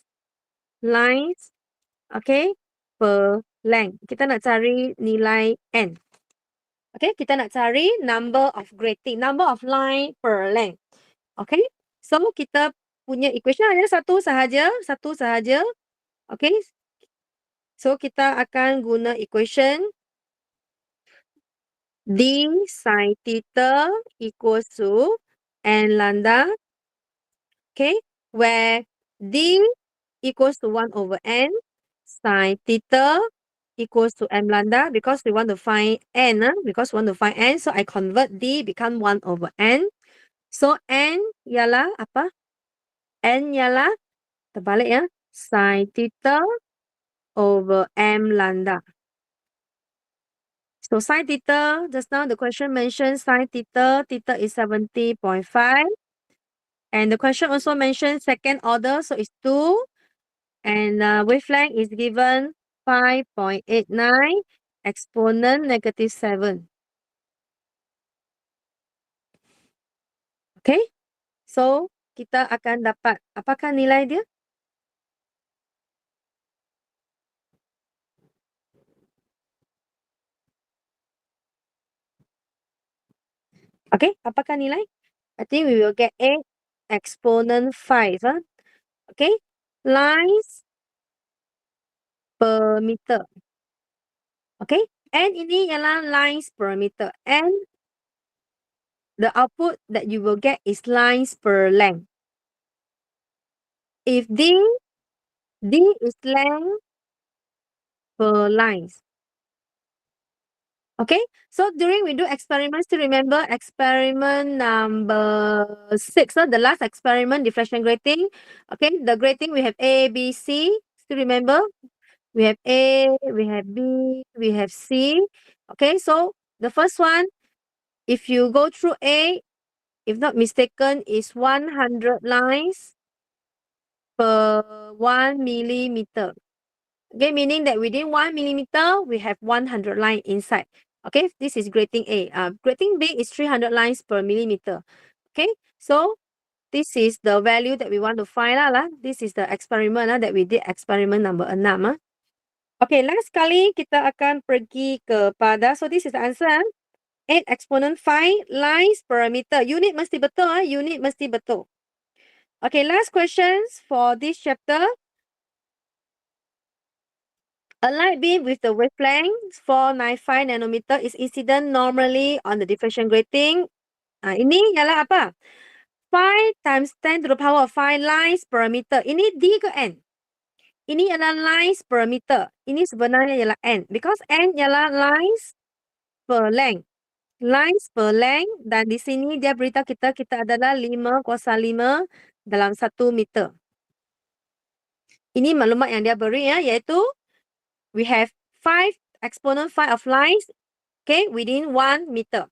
Okay, per length. Kita nak cari nilai N. Okay, kita nak cari number of grating, number of line per length. Okay, so kita punya equation hanya satu sahaja. Okay, so kita akan guna equation D sin theta equals to N lambda. Okay, where D equals to 1 over N, sin theta equals to M lambda because we want to find N. So I convert D become 1 over N. So N ialah apa? N ialah, terbalik ya, sin theta over M lambda. So sin theta, just now the question mentioned sin theta, theta is 70.5. And the question also mentioned second order, so it's 2. And wavelength is given 5.89, exponent -7. Okay, so kita akan dapat, apakah nilai dia? Okay, apakah nilai? I think we will get 8 exponent 5. Okay, lines per meter. Okay, and ini ialah lines per meter. And the output that you will get is lines per length. If D is length per lines. Okay, so during we do experiments, to remember experiment number 6, the last experiment, diffraction grating. Okay, the grating we have A, B, C. Still remember? We have A, we have B, we have C. Okay, so the first one, if you go through A, if not mistaken, is 100 lines per 1 millimeter. Okay, meaning that within 1 millimeter, we have 100 lines inside. Okay, this is grating A. Grating B is 300 lines per millimeter. Okay, so this is the value that we want to find lah. This is the experiment that we did, experiment number 6. Okay, last kali kita akan pergi kepada, so this is the answer. 8 exponent 5 lines per meter. Unit mesti betul. Unit mesti betul. Okay, last questions for this chapter. A light beam with the wavelength 495 nanometer is incident normally on the diffraction grating. Ini ialah apa? 5 times 10 to the power of 5 lines per meter. Ini D ke N? Ini ialah lines per meter. Ini sebenarnya ialah N. Because N ialah lines per length. Lines per length. Dan di sini dia beritahu kita adalah 5 kuasa 5 dalam 1 meter. Ini maklumat yang dia beri ya, iaitu we have 5 exponent 5 of lines, okay, within 1 meter.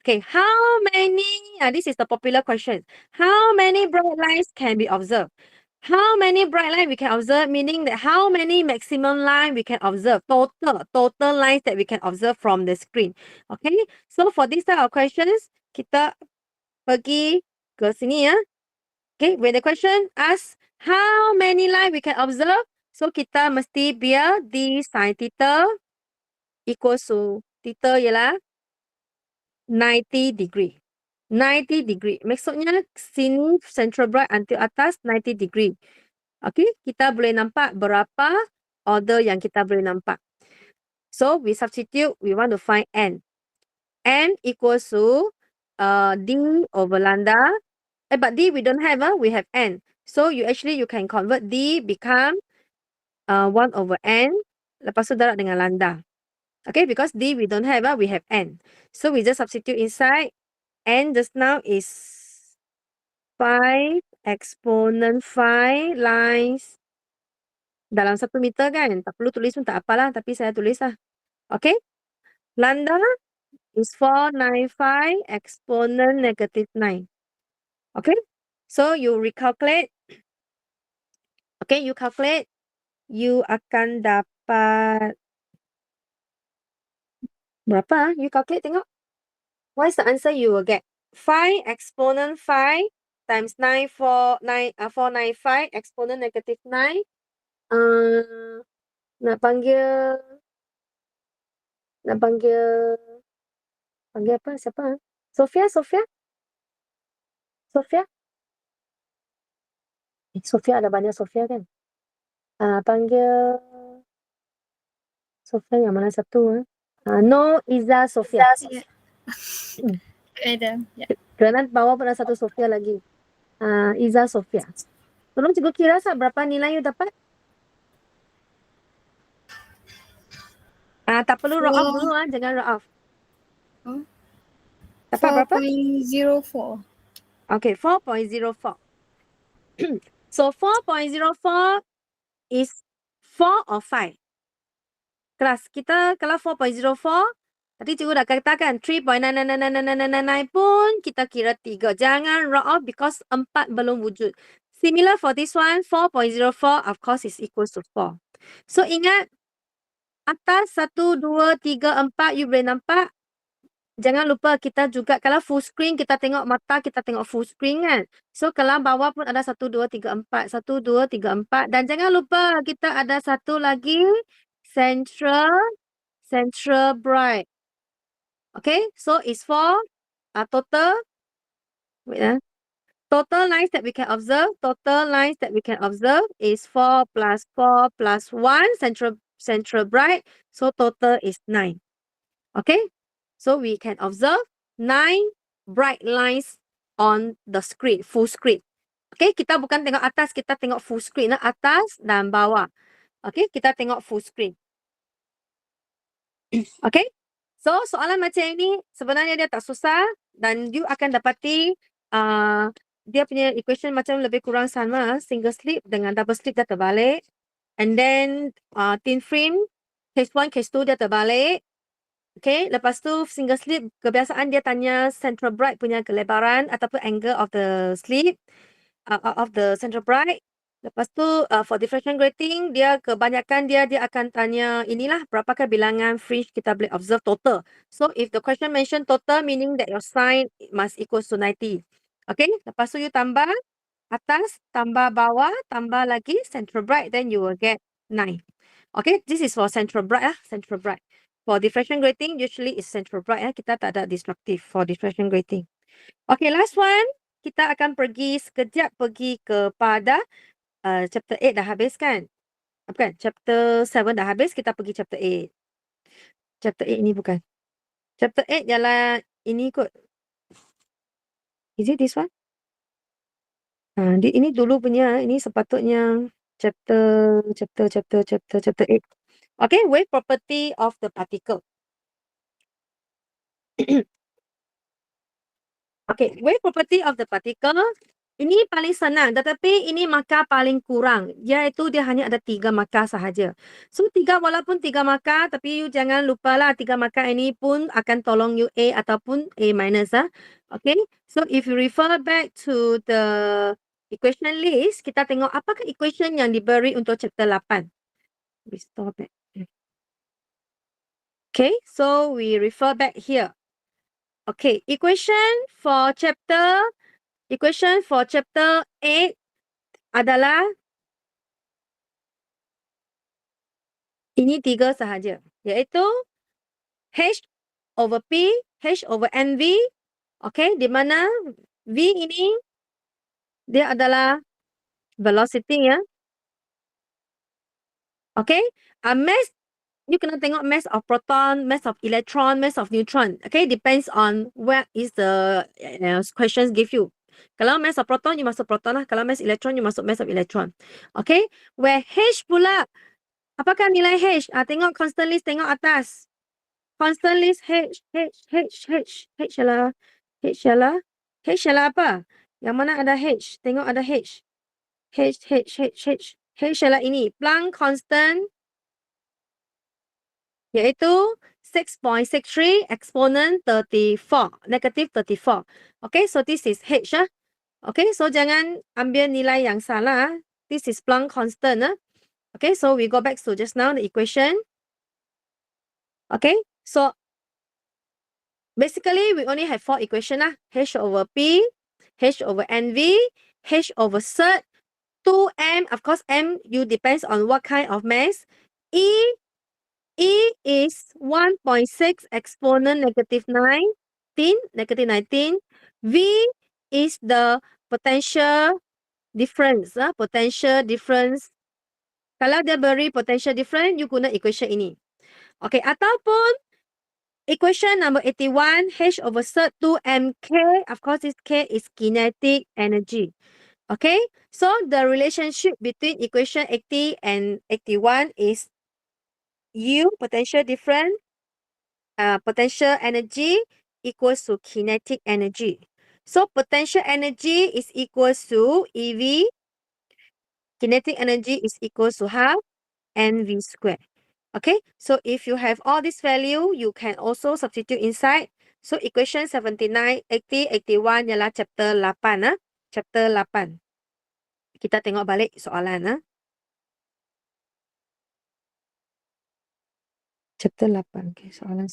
Okay, how many, this is the popular question. How many bright lines can be observed? How many bright lines we can observe, meaning that how many maximum line we can observe, total lines that we can observe from the screen. Okay, so for this type of questions, kita pergi ke sini ya. Okay, when the question asks how many line we can observe, so kita mesti biar D sin theta equals to theta ialah 90 degree. 90 degree. Maksudnya sini central bright until atas 90 degree. Okay, kita boleh nampak berapa order yang kita boleh nampak. So we substitute, we want to find N. N equals to D over lambda. But D we don't have, we have N. So you can convert D become 1 over N. Lepas tu darab dengan lambda. Okay, because D we don't have, we have N. So we just substitute inside. N just now is 5 exponent 5 lines dalam 1 meter kan. Tak perlu tulis pun tak apalah, tapi saya tulis lah. Okay. Lambda is 495 exponent negative 9. Okay. So you recalculate. Okay, you calculate. You akan dapat berapa? You calculate tengok. What is the answer you will get? 5 exponent 5 times 495 exponent negative 9. Nak panggil apa? Siapa? Sofia? Sofia ada banyak Sofia kan? Panggil Sofia yang mana satu? No, Iza Sofia. Ada. Ya. Kerana bawah pun ada satu Sofia lagi. Iza Sofia. Tolong cikgu kira berapa nilai you dapat? Tak perlu roll off dulu, jangan roll off. Dapat berapa? 4.04. Okay, 4.04. So 4.04 is 4 or 5? Kelas, kita kalau 4.04, tadi cikgu dah katakan 3.99999 pun kita kira 3. Jangan roll off because 4 belum wujud. Similar for this one, 4.04 of course is equals to 4. So ingat, atas 1, 2, 3, 4 you boleh nampak. Jangan lupa kita juga kalau full screen kita tengok mata, kita tengok full screen kan. So kalau bawah pun ada 1, 2, 3, 4. 1, 2, 3, 4. Dan jangan lupa kita ada satu lagi central bright. Okay, so it's for total. Wait, total lines that we can observe. Total lines that we can observe is 4 plus 4 plus 1 central bright. So total is 9. Okay. So we can observe 9 bright lines on the screen, full screen. Okay, kita bukan tengok atas, kita tengok full screen. Atas dan bawah. Okay, kita tengok full screen. Okay, so soalan macam ini sebenarnya dia tak susah dan you akan dapati dia punya equation macam lebih kurang sama. Single slip dengan double slip dia terbalik. And then thin film, case 1, case 2 dia terbalik. Okay, lepas tu single slip, kebiasaan dia tanya central bright punya kelebaran ataupun angle of the slip, of the central bright. Lepas tu for diffraction grating, dia kebanyakan dia akan tanya inilah berapakah bilangan fringe kita boleh observe total. So if the question mention total, meaning that your sign must equals to 90. Okay, lepas tu you tambah atas, tambah bawah, tambah lagi central bright, then you will get 9. Okay, this is for central bright central bright. For diffraction grating, usually is central bright. Kita tak ada disruptive for diffraction grating. Okay, last one. Kita akan pergi sekejap kepada chapter 8 dah habis kan? Bukan, chapter 7 dah habis. Kita pergi chapter 8. Chapter 8 ni bukan. Chapter 8 ialah ini kot. Is it this one? Ini dulu punya. Ini sepatutnya chapter 8. Okay, wave property of the particle. Okay, wave property of the particle. Ini paling senang, tetapi ini markah paling kurang. Iaitu dia hanya ada 3 markah sahaja. So, walaupun 3 markah, tapi you jangan lupalah 3 markah ini pun akan tolong you A ataupun A minus. Okay, so if you refer back to the equation list, kita tengok apakah equation yang diberi untuk chapter 8. Restore back. Okay, so we refer back here. Okay, equation for chapter 8 adalah ini 3 sahaja, iaitu H over P, H over NV. Okay, di mana V ini dia adalah velocity ya. Okay, mass you kena tengok mass of proton, mass of electron, mass of neutron. Okay, depends on where is the questions give you. Kalau mass of proton, you masuk proton lah. Kalau mass electron, you masuk mass of electron. Okay, where H pula, apakah nilai H? Tengok constant list, tengok atas. Constant list H ialah H ialah apa? Yang mana ada H? Tengok ada H. H ialah ini. Planck constant iaitu 6.63 exponent 34, negative 34. Okay, so this is H. Okay, so jangan ambil nilai yang salah. This is Planck constant. Okay, so we go back to just now the equation. Okay, so basically we only have 4 equations. H over P, H over NV, H over cert, 2M, of course M, you depends on what kind of mass. E is 1.6 exponent negative 19, negative 19. V is the potential difference. Potential difference. Kalau dia beri potential difference, you guna equation ini. Okay, ataupun equation number 81, H over cert 2mk. Of course, this K is kinetic energy. Okay, so the relationship between equation 80 and 81 is U, potential difference, potential energy equals to kinetic energy. So potential energy is equals to EV. Kinetic energy is equals to half NV squared. Okay, so if you have all this value, you can also substitute inside. So equation 79, 80, 81 ialah chapter 8. Chapter 8. Kita tengok balik soalan. Chapter 8. Okay, soalan.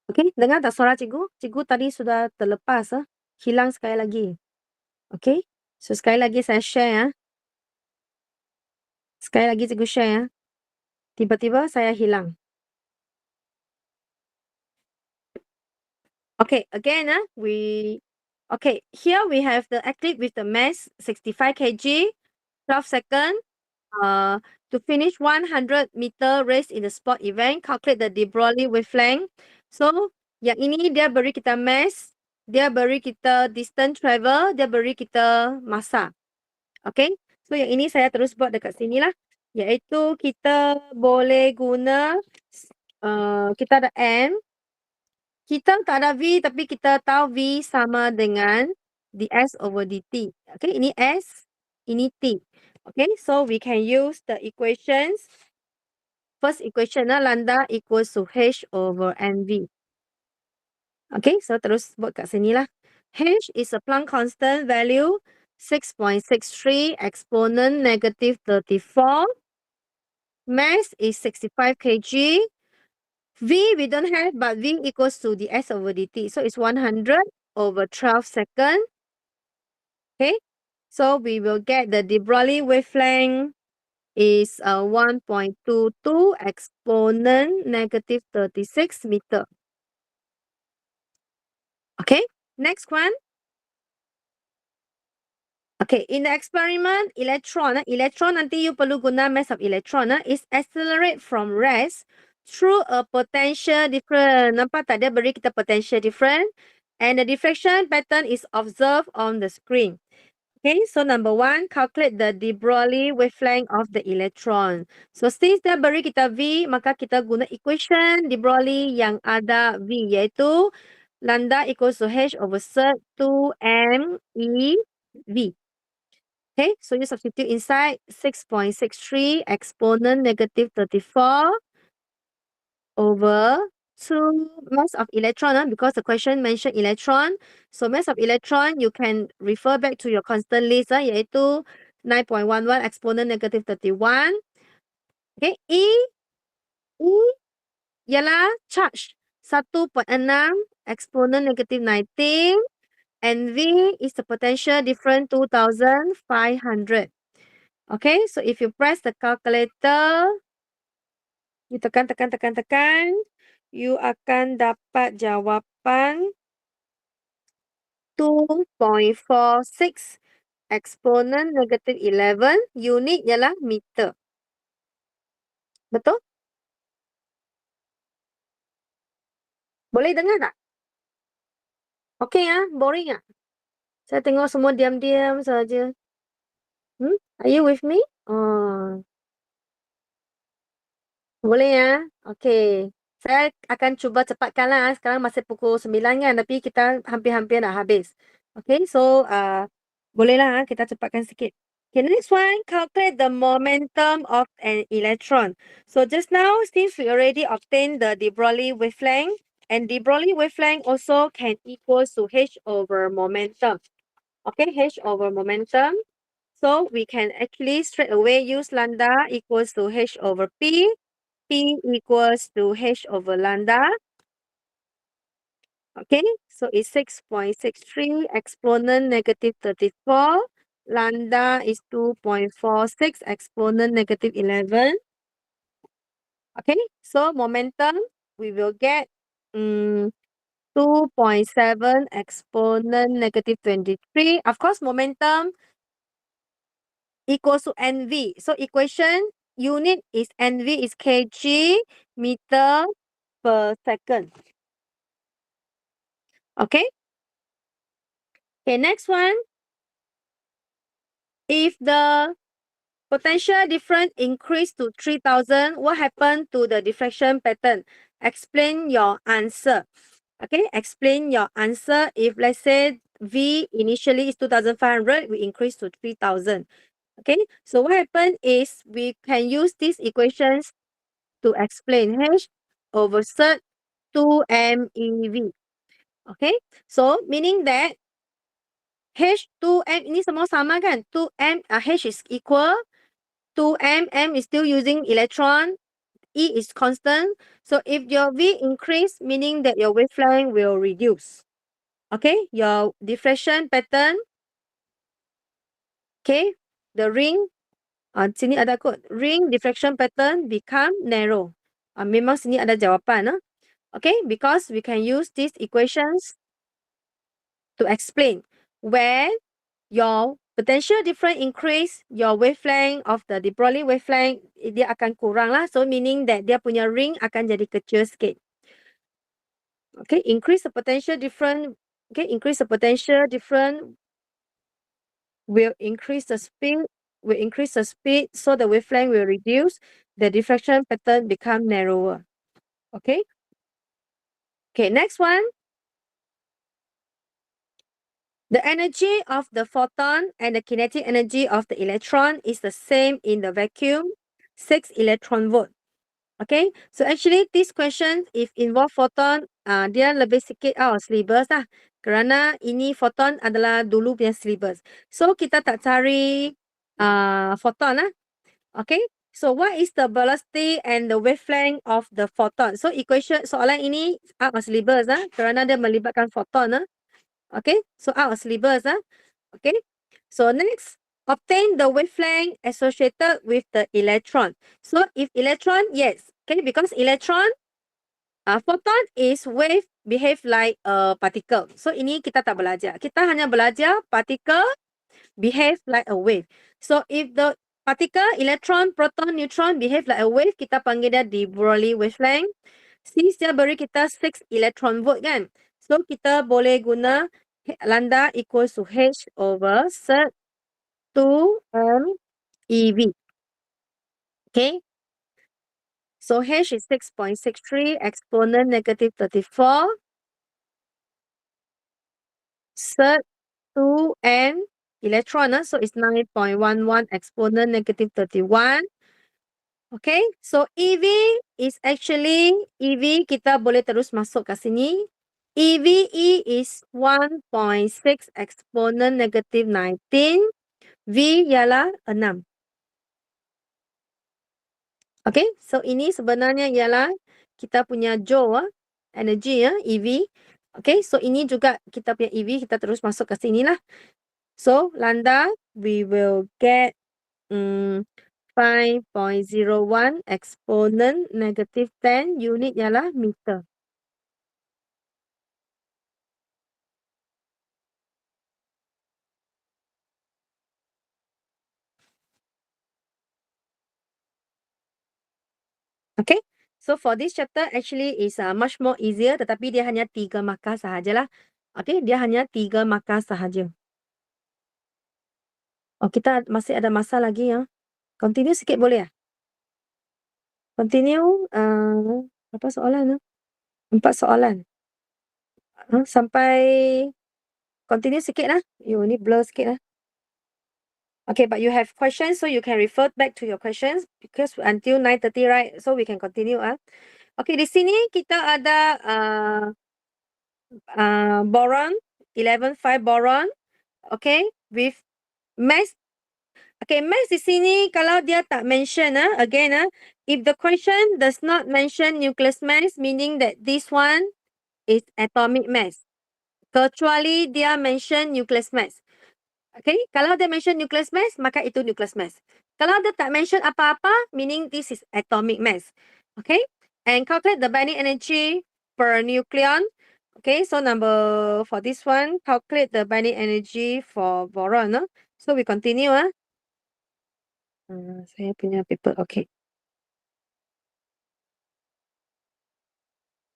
Okay, dengar tak suara cikgu? Cikgu tadi sudah terlepas. Hilang sekali lagi. Okay, so sekali lagi saya share. Sekali lagi cikgu share. Tiba-tiba saya hilang. Okay, again, okay, here we have the eclipse with the mass 65 kg, 12 seconds. To finish 100-meter race in the sport event, calculate the de Broglie wavelength. So, yang ini dia beri kita mass, dia beri kita distance travel, dia beri kita masa. Okay, so yang ini saya terus buat dekat sini lah. Iaitu kita boleh guna, kita ada M. Kita tak ada V, tapi kita tahu V sama dengan ds over dt. Okay, ini S, ini T. Okay, so we can use the equations. First equation, lambda equals to H over NV. Okay, so terus buat kat sini lah. H is a Planck constant value, 6.63 exponent negative 34. Mass is 65 kg. V we don't have, but V equals to ds over dt. So it's 100 over 12 seconds. Okay, so we will get the de Broglie wavelength is 1.22 exponent negative 36 meter. Okay, next one. Okay, in the experiment, electron nanti you perlu guna mass of electron is accelerate from rest through a potential difference. Nampak tak dia beri kita potential difference, and the diffraction pattern is observed on the screen. Okay, so number 1, calculate the de Broglie wavelength of the electron. So since dia beri kita V, maka kita guna equation de Broglie yang ada V, iaitu lambda equals to H over cert 2m E V. Okay, so you substitute inside 6.63 exponent negative 34 over 2 mass of electron, because the question mentioned electron. So mass of electron, you can refer back to your constant list, iaitu 9.11 exponent negative 31. Okay, E ialah charge 1.6 exponent negative 19. And V is the potential difference 2,500. Okay, so if you press the calculator, you tekan, you akan dapat jawapan 2.46 exponent negative 11. Unit ialah meter. Betul? Boleh dengar tak? Okay boring tak? Saya tengok semua diam-diam saja. Are you with me? Oh. Boleh Okay. Saya akan cuba cepatkanlah. Sekarang masih pukul 9 kan, tapi kita hampir-hampir nak habis. Okay, so bolehlah kita cepatkan sikit. Okay, next one, calculate the momentum of an electron. So just now, since we already obtained the de Broglie wavelength, and de Broglie wavelength also can equal to H over momentum. Okay, H over momentum. So we can actually straight away use lambda equals to H over P. P equals to H over lambda. Okay, so it's 6.63 exponent negative 34. Lambda is 2.46 exponent negative 11. Okay, so momentum, we will get 2.7 exponent negative 23. Of course, momentum equals to NV. So equation unit is NV is kg meter per second. Okay. Okay, next one. If the potential difference increase to 3000, what happened to the diffraction pattern? Explain your answer. Okay, explain your answer. If let's say V initially is 2500, we increase to 3000. Okay, so what happened is we can use these equations to explain H over cert 2MeV. Okay, so meaning that H2M ini semua sama kan? 2M, H is equal. 2M, M is still using electron. E is constant. So if your V increase, meaning that your wavelength will reduce. Okay, your diffraction pattern. Okay, the ring. Sini ada kot. Ring diffraction pattern become narrow. Memang sini ada jawapan. Okay, because we can use these equations to explain when your potential difference increase, your wavelength of the de Broglie wavelength, dia akan kurang lah. So meaning that dia punya ring akan jadi kecil sikit. Okay, increase the potential difference. Okay, increase the potential difference will increase the speed. So the wavelength will reduce. The diffraction pattern become narrower. Okay. Okay, next one. The energy of the photon and the kinetic energy of the electron is the same in the vacuum, 6 electron volt. Okay, so actually this question if involve photon, dia lebih sikit out of syllabus lah. Kerana ini photon adalah dulu punya syllabus. So kita tak cari photon lah. Okay, so what is the velocity and the wavelength of the photon? So equation soalan ini out of syllabus lah. Kerana dia melibatkan photon lah. Okay, so out of syllabus Okay, so next, obtain the wavelength associated with the electron. So if electron, yes, okay, because electron, photon is wave behave like a particle. So ini kita tak belajar. Kita hanya belajar particle behave like a wave. So if the particle, electron, proton, neutron behave like a wave, kita panggil dia de Broglie wavelength. Since dia beri kita 6 electron volt kan. So kita boleh guna lambda equals to H over cert 2m EV. Okay. So H is 6.63, exponent negative 34. Cert 2n electron, so it's 9.11 exponent negative 31. Okay, so EV is actually, EV kita boleh terus masuk kat sini. EVE is 1.6 exponent negative 19. V ialah 6. Okay, so ini sebenarnya ialah kita punya joule, energy, EV. Okay, so ini juga kita punya EV, kita terus masuk ke sini lah. So, lambda, we will get 5.01 exponent negative 10, unit ialah meter. Okay, so for this chapter actually is much more easier, tetapi dia hanya 3 markah sahajalah. Okay, dia hanya 3 markah sahaja. Oh, kita masih ada masa lagi ya. Continue sikit boleh ya? Continue, apa soalan? 4 soalan. Sampai continue sikit lah. You ni blur sikit lah. Okay, but you have questions, so you can refer back to your questions because until 9:30, right? So we can continue. Okay, di sini kita ada boron, 11.5 boron. Okay, with mass. Okay, mass di sini kalau dia tak mention, again, if the question does not mention nucleus mass, meaning that this one is atomic mass. Kecuali dia mention nucleus mass. Okay, kalau dia mention nucleus mass, maka itu nucleus mass. Kalau dia tak mention apa-apa, meaning this is atomic mass. Okay, and calculate the binding energy per nucleon. Okay, so for this one, calculate the binding energy for boron. So we continue. Saya punya paper, okay.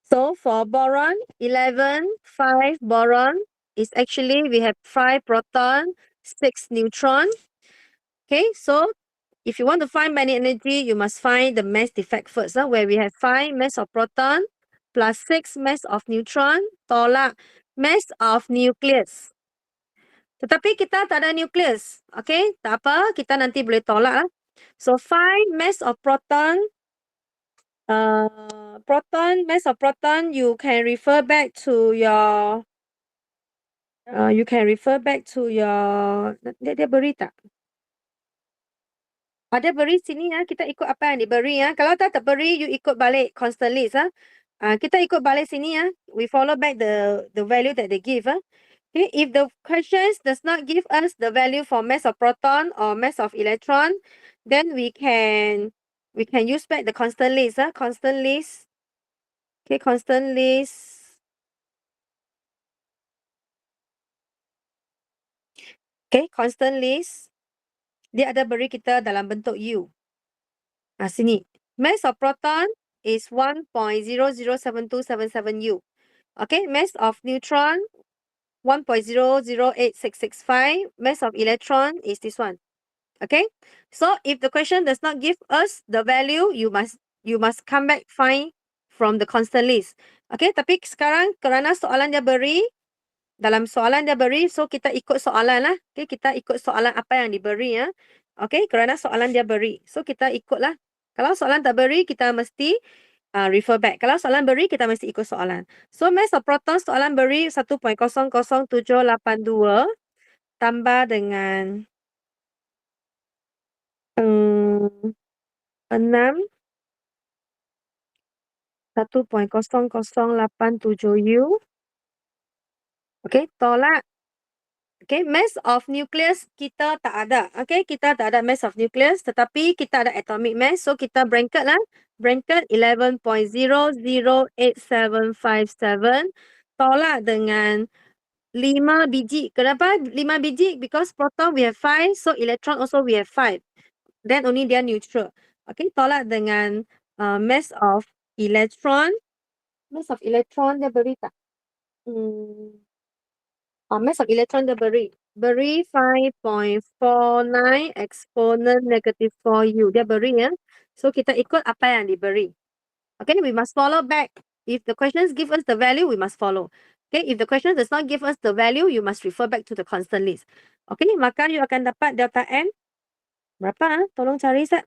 So for boron, 11.5 boron is actually, we have 5 proton, 6 neutron. Okay, so if you want to find binding energy, you must find the mass defect first, where we have 5 mass of proton plus 6 mass of neutron, tolak mass of nucleus. Tetapi kita tak ada nucleus. Okay, tak apa, kita nanti boleh tolak lah. So 5 mass of proton, mass of proton, you can refer back to your, dia beri tak? Dia beri sini kita ikut apa yang diberi Kalau tak beri, you ikut balik constant list kita ikut balik sini we follow back the value that they give Okay, if the questions does not give us the value for mass of proton or mass of electron, then we can use back the constant list constant list. Okay, constant list. Okay, constant list. Dia ada beri kita dalam bentuk U. Sini. Mass of proton is 1.007277 U. Okay, mass of neutron 1.008665. Mass of electron is this one. Okay, so if the question does not give us the value, you must come back find from the constant list. Okay, tapi sekarang kerana soalan dia beri, dalam soalan dia beri, so kita ikut soalan lah. Okay, kita ikut soalan apa yang diberi Okay, kerana soalan dia beri, so kita ikutlah. Kalau soalan tak beri, kita mesti refer back. Kalau soalan beri, kita mesti ikut soalan. So mass of proton soalan beri 1.00782 tambah dengan 6 1.00877 U. Okay, tolak. Okay, mass of nucleus kita tak ada. Okay, kita tak ada mass of nucleus, tetapi kita ada atomic mass. So, kita bracket lah. Bracket 11.008757. Tolak dengan 5 biji. Kenapa 5 biji? Because proton we have 5, so electron also we have 5. Then only they are neutral. Okay, tolak dengan mass of electron. Mass of electron dia beri tak? Mass of electron dia beri. Beri 5.49 exponent negative 4U. Dia beri ya. So kita ikut apa yang diberi. Okay, we must follow back. If the questions give us the value, we must follow. Okay, if the question does not give us the value, you must refer back to the constant list. Okay, maka you akan dapat delta M. Berapa? Tolong cari set.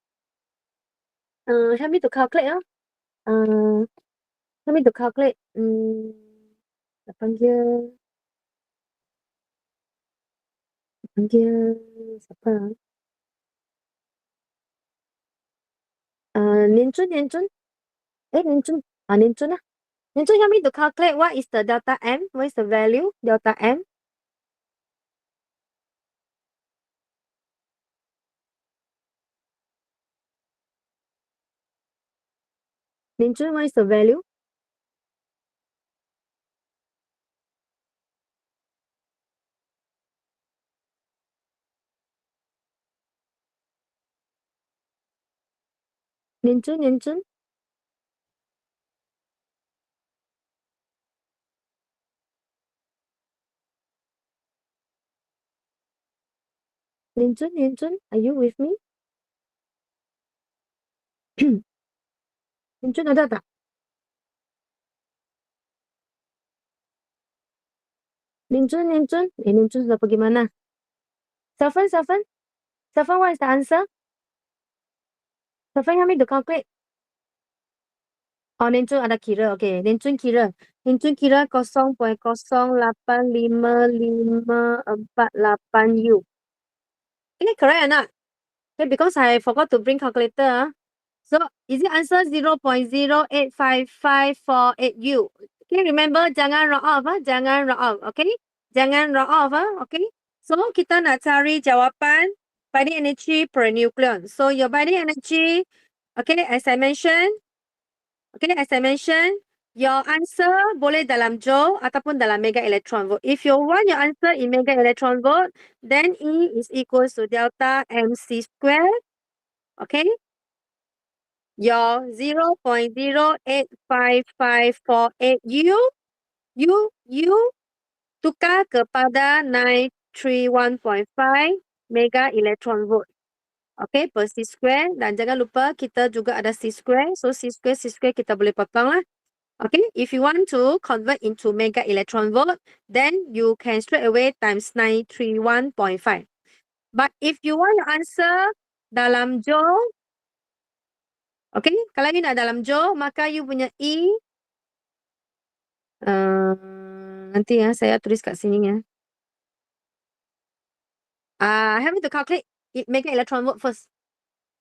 Help me to calculate ya. Help me to calculate. 8 dia. 8 dia. Siapa? Nian Chun. Nian Chun, lah. Nian Chun, help me to calculate what is the delta M. What is the value? Delta M. Nian Chun, what is the value? Nian Chun. Nian Chun, are you with me? Nian Chun ada tak? Nian Chun. Nian Chun sudah pergi mana? Saffron, what is the answer? Saffron, help me to calculate. Oh, Nian Chun ada kira. Okay, Nian Chun kira. Nian Chun kira 0.0855548U. Ini correct or not? Okay, because I forgot to bring calculator. So, is it answer 0.0855548U? Okay, remember, jangan round off. Jangan round off. Okay? Jangan round off. Okay? So, kita nak cari jawapan binding energy per nucleon. So, your binding energy, okay, as I mentioned, your answer boleh dalam joule ataupun dalam mega electron volt. If you want your answer in mega electron volt, then E is equals to delta mc square. Okay? Your 0.0855548U, you tukar kepada 931.5 mega electron volt. Okay, per C square. Dan jangan lupa kita juga ada C square. So, C square kita boleh potong lah. Okay, if you want to convert into mega electron volt, then you can straight away times 931.5. But if you want your answer dalam joule, okay, kalau you nak dalam joule, maka you punya E, nanti ya, saya tulis kat sini ya. Help me to calculate mega electron volt first.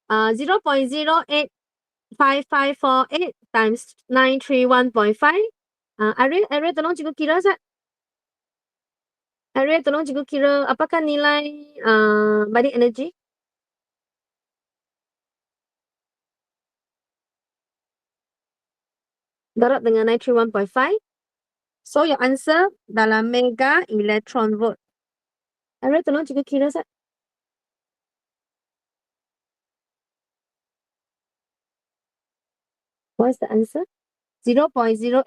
0.0855548 times 931.5. Ariel, tolong cikgu kira Sat. Ariel, tolong cikgu kira apakah nilai binding energy? Darab dengan 931.5. So, your answer dalam mega electron volt. Ariel, tolong cikgu kira Sat. What's the answer? 0.0855.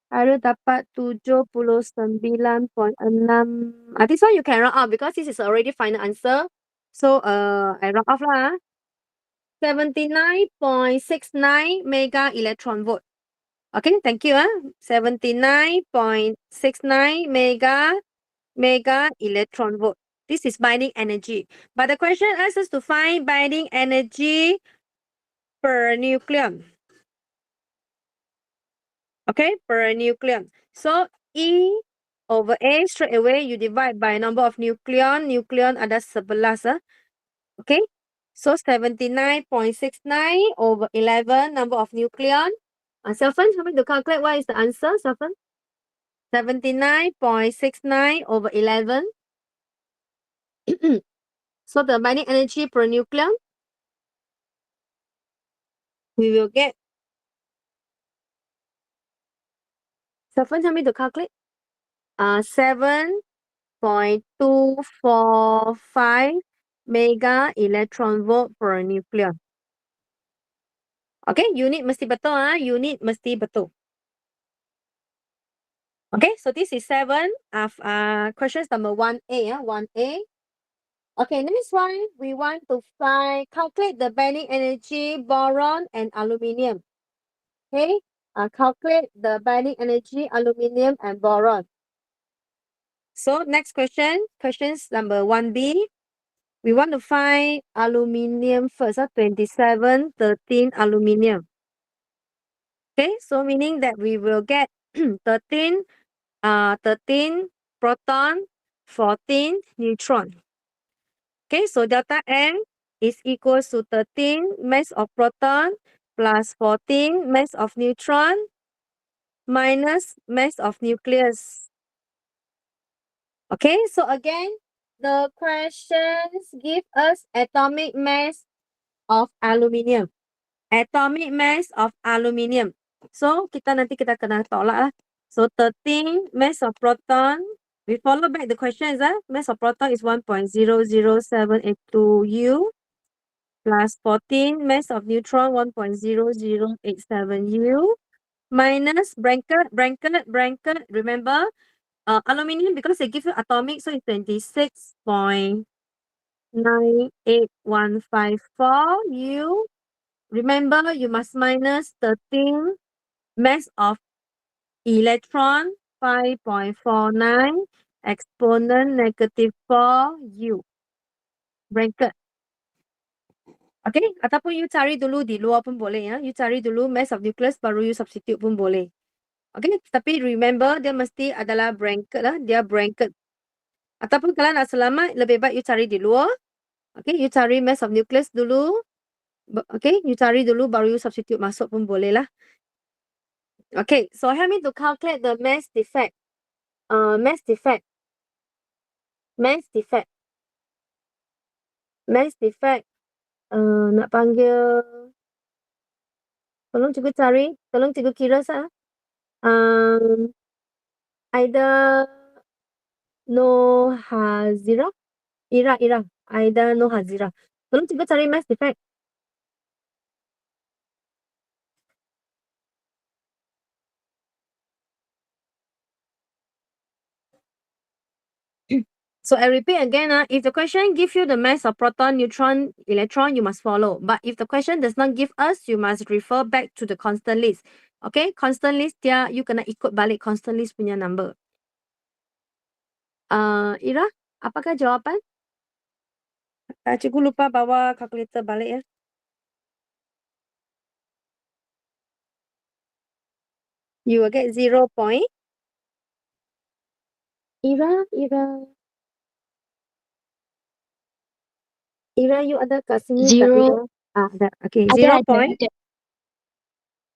Ariel dapat 79.6. This one you can round off because this is already final answer. So, I round off lah. 79.69 mega electron volt. Okay, thank you. 79.69 mega electron volt. This is binding energy. But the question asks us to find binding energy per nucleon. Okay, per nucleon. So, E over A, straight away you divide by number of nucleon. Nucleon ada 11. Okay, so 79.69 over 11 number of nucleon. Saffron, help me to calculate what is the answer, Saffron? 79.69 over 11. So the binding energy per nucleon, we will get. Saffron, help me to calculate. 7.245 mega electron volt per nucleon. Okay, unit mesti betul. Unit mesti betul. Okay, so this is 7 of questions number 1A. 1A. Okay, next one, we want to calculate the binding energy, boron and aluminium. Okay, calculate the binding energy, aluminium and boron. So next question, questions number 1B. We want to find aluminium first, 27, 13 aluminium. Okay, so meaning that we will get 13 proton, 14 neutron. Okay, so delta N is equals to 13 mass of proton plus 14 mass of neutron minus mass of nucleus. Okay, so again, the questions give us atomic mass of aluminium. Atomic mass of aluminium. So, nanti kita kena tolak lah. So, 13 mass of proton. We follow back the questions. Mass of proton is 1.00782 U plus 14 mass of neutron 1.0087 U minus bracket. Remember, aluminium, because they give you atomic, so it's 26.98154 U. Remember, you must minus 13 mass of electron 5.49 exponent -4 U. Bracket. Okay, ataupun you cari dulu di luar pun boleh ya. You cari dulu mass of nucleus baru you substitute pun boleh. Okay, tapi remember dia mesti adalah bracket lah. Dia bracket. Ataupun kalau nak selamat, lebih baik you cari di luar. Okay, you cari mass of nucleus dulu. Okay, you cari dulu baru you substitute masuk pun boleh lah. Okay, so help me to calculate the mass defect. Mass defect. Nak panggil. Tolong cikgu cari. Tolong cikgu kira sah. Aida Nohazira. Ira. Aida Nohazira. Tolong cikgu cari mass defect. So I repeat again, if the question gives you the mass of proton, neutron, electron, you must follow. But if the question does not give us, you must refer back to the constant list. Okay, constant list dia you kena ikut balik constant list punya number. Ira, apakah jawapan? Cikgu lupa bawa calculator balik ya. You will get 0. Ira, you ada kat sini tak, Ira? Ada. Okay, 0. Ada.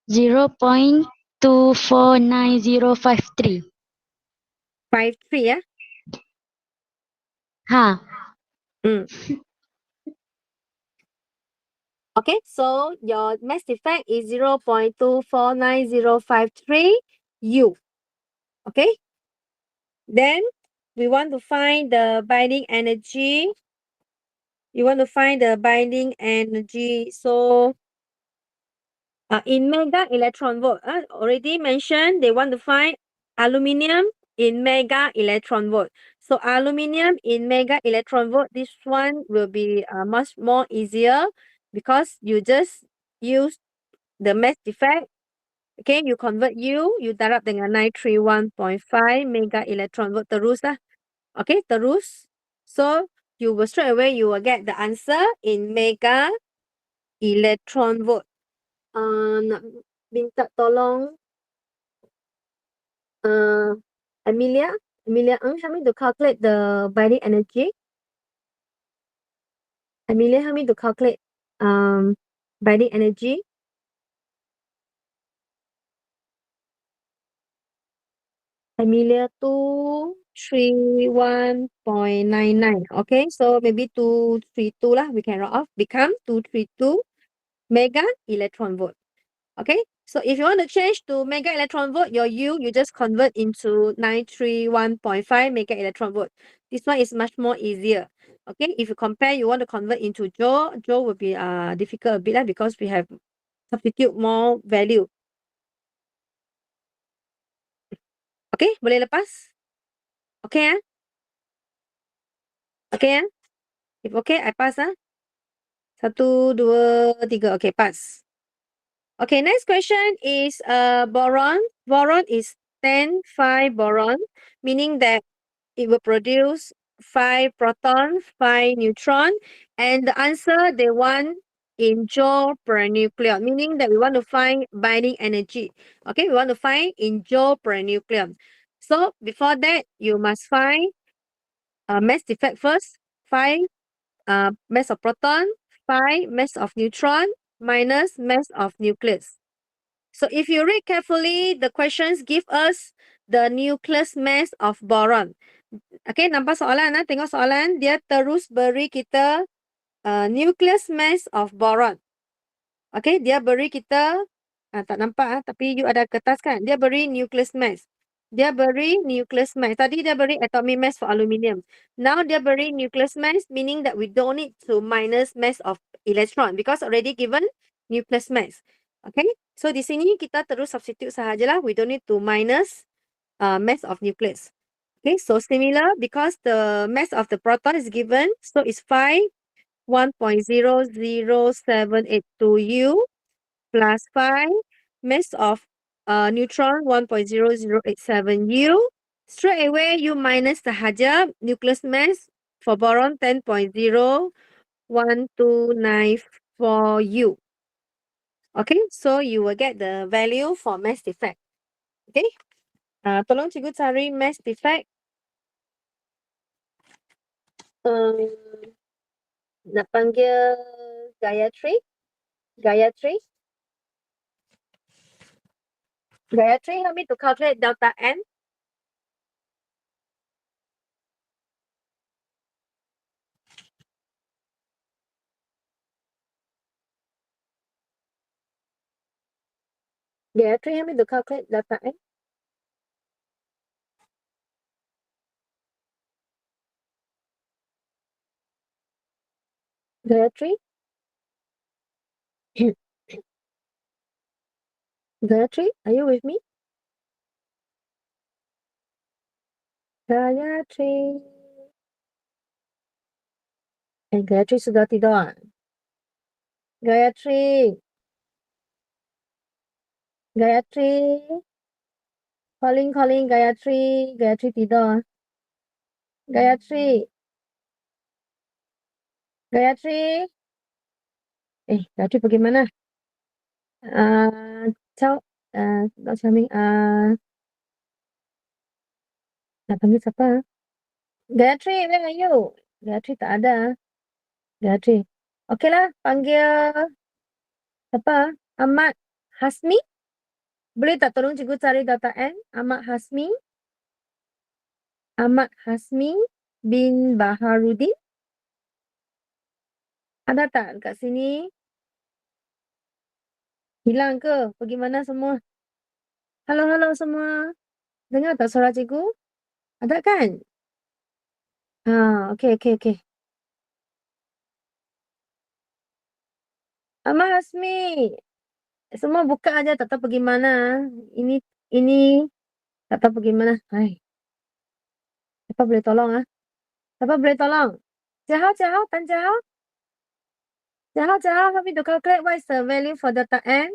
0.249053. 53 ya. Ha. Okay, so your mass defect is 0.249053 U. Okay. Then we want to find the binding energy. You want to find the binding energy. So in mega electron volt, already mentioned they want to find aluminium in mega electron volt. So aluminium in mega electron volt, this one will be much more easier because you just use the mass defect. Okay, you convert U, you darab dengan 931.5 mega electron volt terus lah. Okay, terus. So you will straight away you will get the answer in mega electron volt. Nak minta tolong Amelia Ng, help me to calculate the binding energy. Amelia, help me to calculate binding energy. Amelia 231.99. Okay, so maybe 232 lah. We can round off. Become 232 mega electron volt. Okay, so if you want to change to mega electron volt, your U, you just convert into 931.5 mega electron volt. This one is much more easier. Okay, if you compare, you want to convert into joule will be difficult a bit because we have substitute more value. Okay, boleh lepas? Okay, ah? Okay, ah? If okay, I pass, ah? 1, 2, 3. Okay, pass. Okay, next question is boron. Boron is 10, 5 boron, meaning that it will produce 5 proton, 5 neutron, and the answer they want in joule per nucleon, meaning that we want to find binding energy. Okay, we want to find in joule per nucleon. So before that, you must find mass defect first. 5 mass of proton, 5 mass of neutron, minus mass of nucleus. So if you read carefully, the questions give us the nucleus mass of boron. Okay, nampak soalan, tengok soalan. Dia terus beri kita nucleus mass of boron. Okay, dia beri kita, tak nampak tapi you ada kertas kan? Dia beri nucleus mass. Dia beri nucleus mass. Tadi dia beri atomic mass for aluminium. Now dia beri nucleus mass, meaning that we don't need to minus mass of electron because already given nucleus mass. Okay, so di sini kita terus substitute sahajalah. We don't need to minus mass of nucleus. Okay, so similar because the mass of the proton is given, so it's 5, 1.00782 U plus 5 mass of neutron 1.0087 U. Straight away, you minus sahaja nucleus mass for boron 10.01294 U. Okay, so you will get the value for mass defect. Okay, tolong cikgu cari mass defect. Nak panggil Gayatri. Gayatri, help me to calculate delta N. Gayatri, help me to calculate delta N. Gayatri? Gayatri, are you with me? Gayatri. Gayatri sudah tidur. Gayatri. Gayatri. Calling Gayatri. Gayatri tidur. Gayatri. Gayatri. Gayatri pergi mana? Ciao. Nak Xiaoming. Nak panggil siapa? Gayatri, where are you? Gayatri tak ada. Gayatri. Okey lah, panggil siapa? Ahmad Hasmi. Boleh tak tolong cikgu cari data N? Ahmad Hasmi. Ahmad Hasmi bin Baharudin. Ada tak kat sini? Hilang ke? Pergi mana semua? Halo semua. Dengar tak suara cikgu? Ada kan? Okey. Ahmad Hasmi. Semua buka aja, tak tahu pergi mana. Ini tak tahu pergi mana. Hai. Siapa boleh tolong Siapa boleh tolong? Jahao, Tan Jahao. Jahao, help me to calculate what is the value for delta N.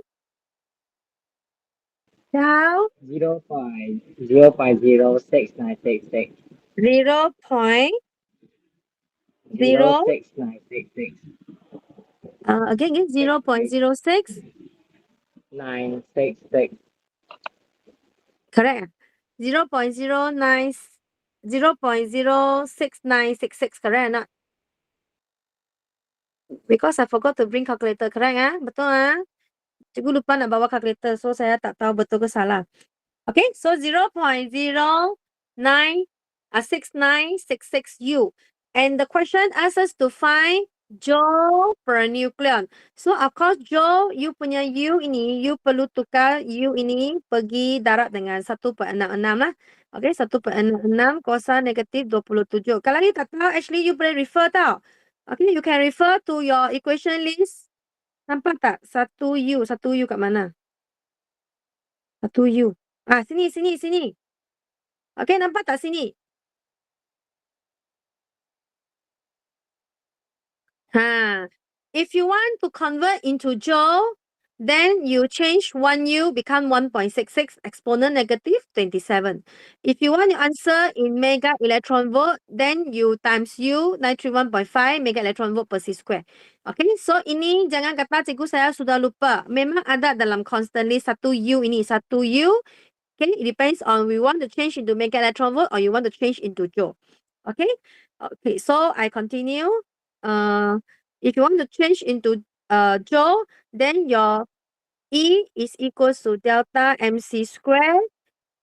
Jahao? 0.06966. 0.06966. 06966. Again, 0.06. 966. Correct. 0.06966, correct or not? Because I forgot to bring calculator, correct Betul Cikgu lupa nak bawa calculator, so saya tak tahu betul ke salah. Okay, so 0.06966 U. And the question asks us to find joule per nucleon. So of course joule, you punya U ini, you perlu tukar U ini pergi darat dengan 1.66 lah. Okay, 1.66 kuasa negatif 27. Kalau you tak tahu, actually you boleh refer tau. Okay, you can refer to your equation list. Nampak tak? 1U kat mana? 1U. Sini. Okay, nampak tak sini? If you want to convert into joule, then you change 1U become 1.66 exponent negative 27. If you want your answer in mega electron volt, then you times U 931.5 mega electron volt per C square. Okay, so ini jangan kata cikgu saya sudah lupa. Memang ada dalam constantly 1U ini, 1U. Okay, it depends on we want to change into mega electron volt or you want to change into joule. Okay, okay, so I continue. If you want to change into joule, then your E is equals to delta MC square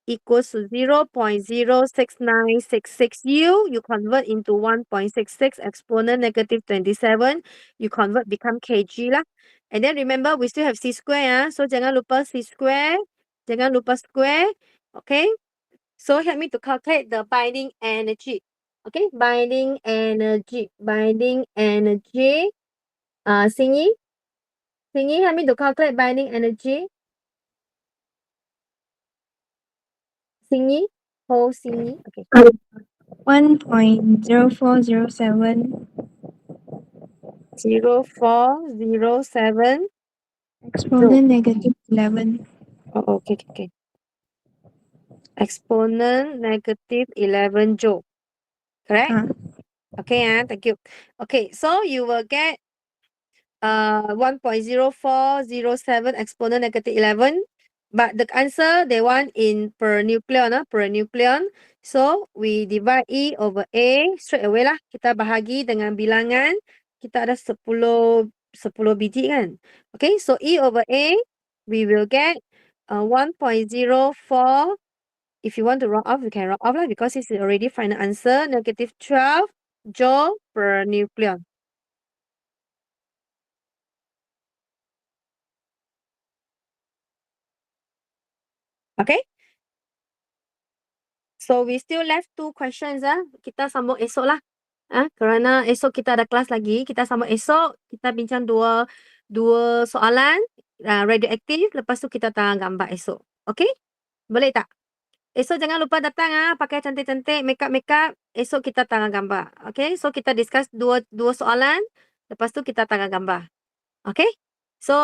equals to 0.06966 U. You convert into 1.66 exponent negative 27. You convert become kg lah. And then remember, we still have C square. So jangan lupa C square. Jangan lupa square. Okay. So help me to calculate the binding energy. Okay, binding energy. Singy, help me to calculate binding energy. Singy, Singy. Okay. 1.0407 0407 exponent negative 11. Oh, okay. Exponent negative 11 joule. Correct? Okay, thank you. Okay, so you will get 1.0407 exponent negative 11. But the answer they want in per nucleon, per nucleon. So we divide E over A straight away lah. Kita bahagi dengan bilangan. Kita ada 10 biji kan. Okay, so E over A, we will get 1.04. If you want to round off, you can round off lah because it's already final answer. Negative 12 joule per nucleon. Okay. So we still left 2 questions. Kita sambung esok lah. Kerana esok kita ada kelas lagi. Kita sambung esok. Kita bincang dua soalan. Radioaktif. Lepas tu kita tengah gambar esok. Okay? Boleh tak? Esok jangan lupa datang. Pakai cantik-cantik. Makeup. Esok kita tengah gambar. Okay? So kita discuss dua soalan. Lepas tu kita tengah gambar. Okay? So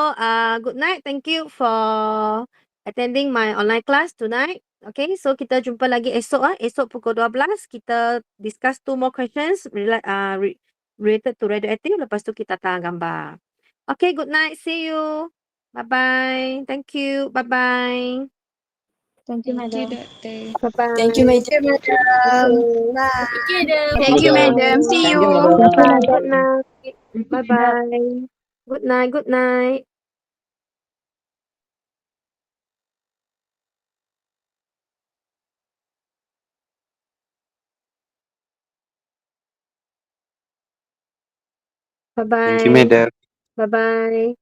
good night. Thank you for attending my online class tonight. Okay, so kita jumpa lagi esok. Esok pukul 12 kita discuss 2 more questions related to radioactive. Lepas tu kita tengah gambar. Okay, good night. See you. Bye-bye. Thank you. Bye-bye. Thank you, Thank you, madam. Doctor. Bye-bye. Thank you, madam. Okay. Thank you, madam. Thank you, madam. See Thank you. you, madam. Bye. Good night. Bye-bye. Good night. Good night. Bye-bye. Thank you, madam. Bye-bye.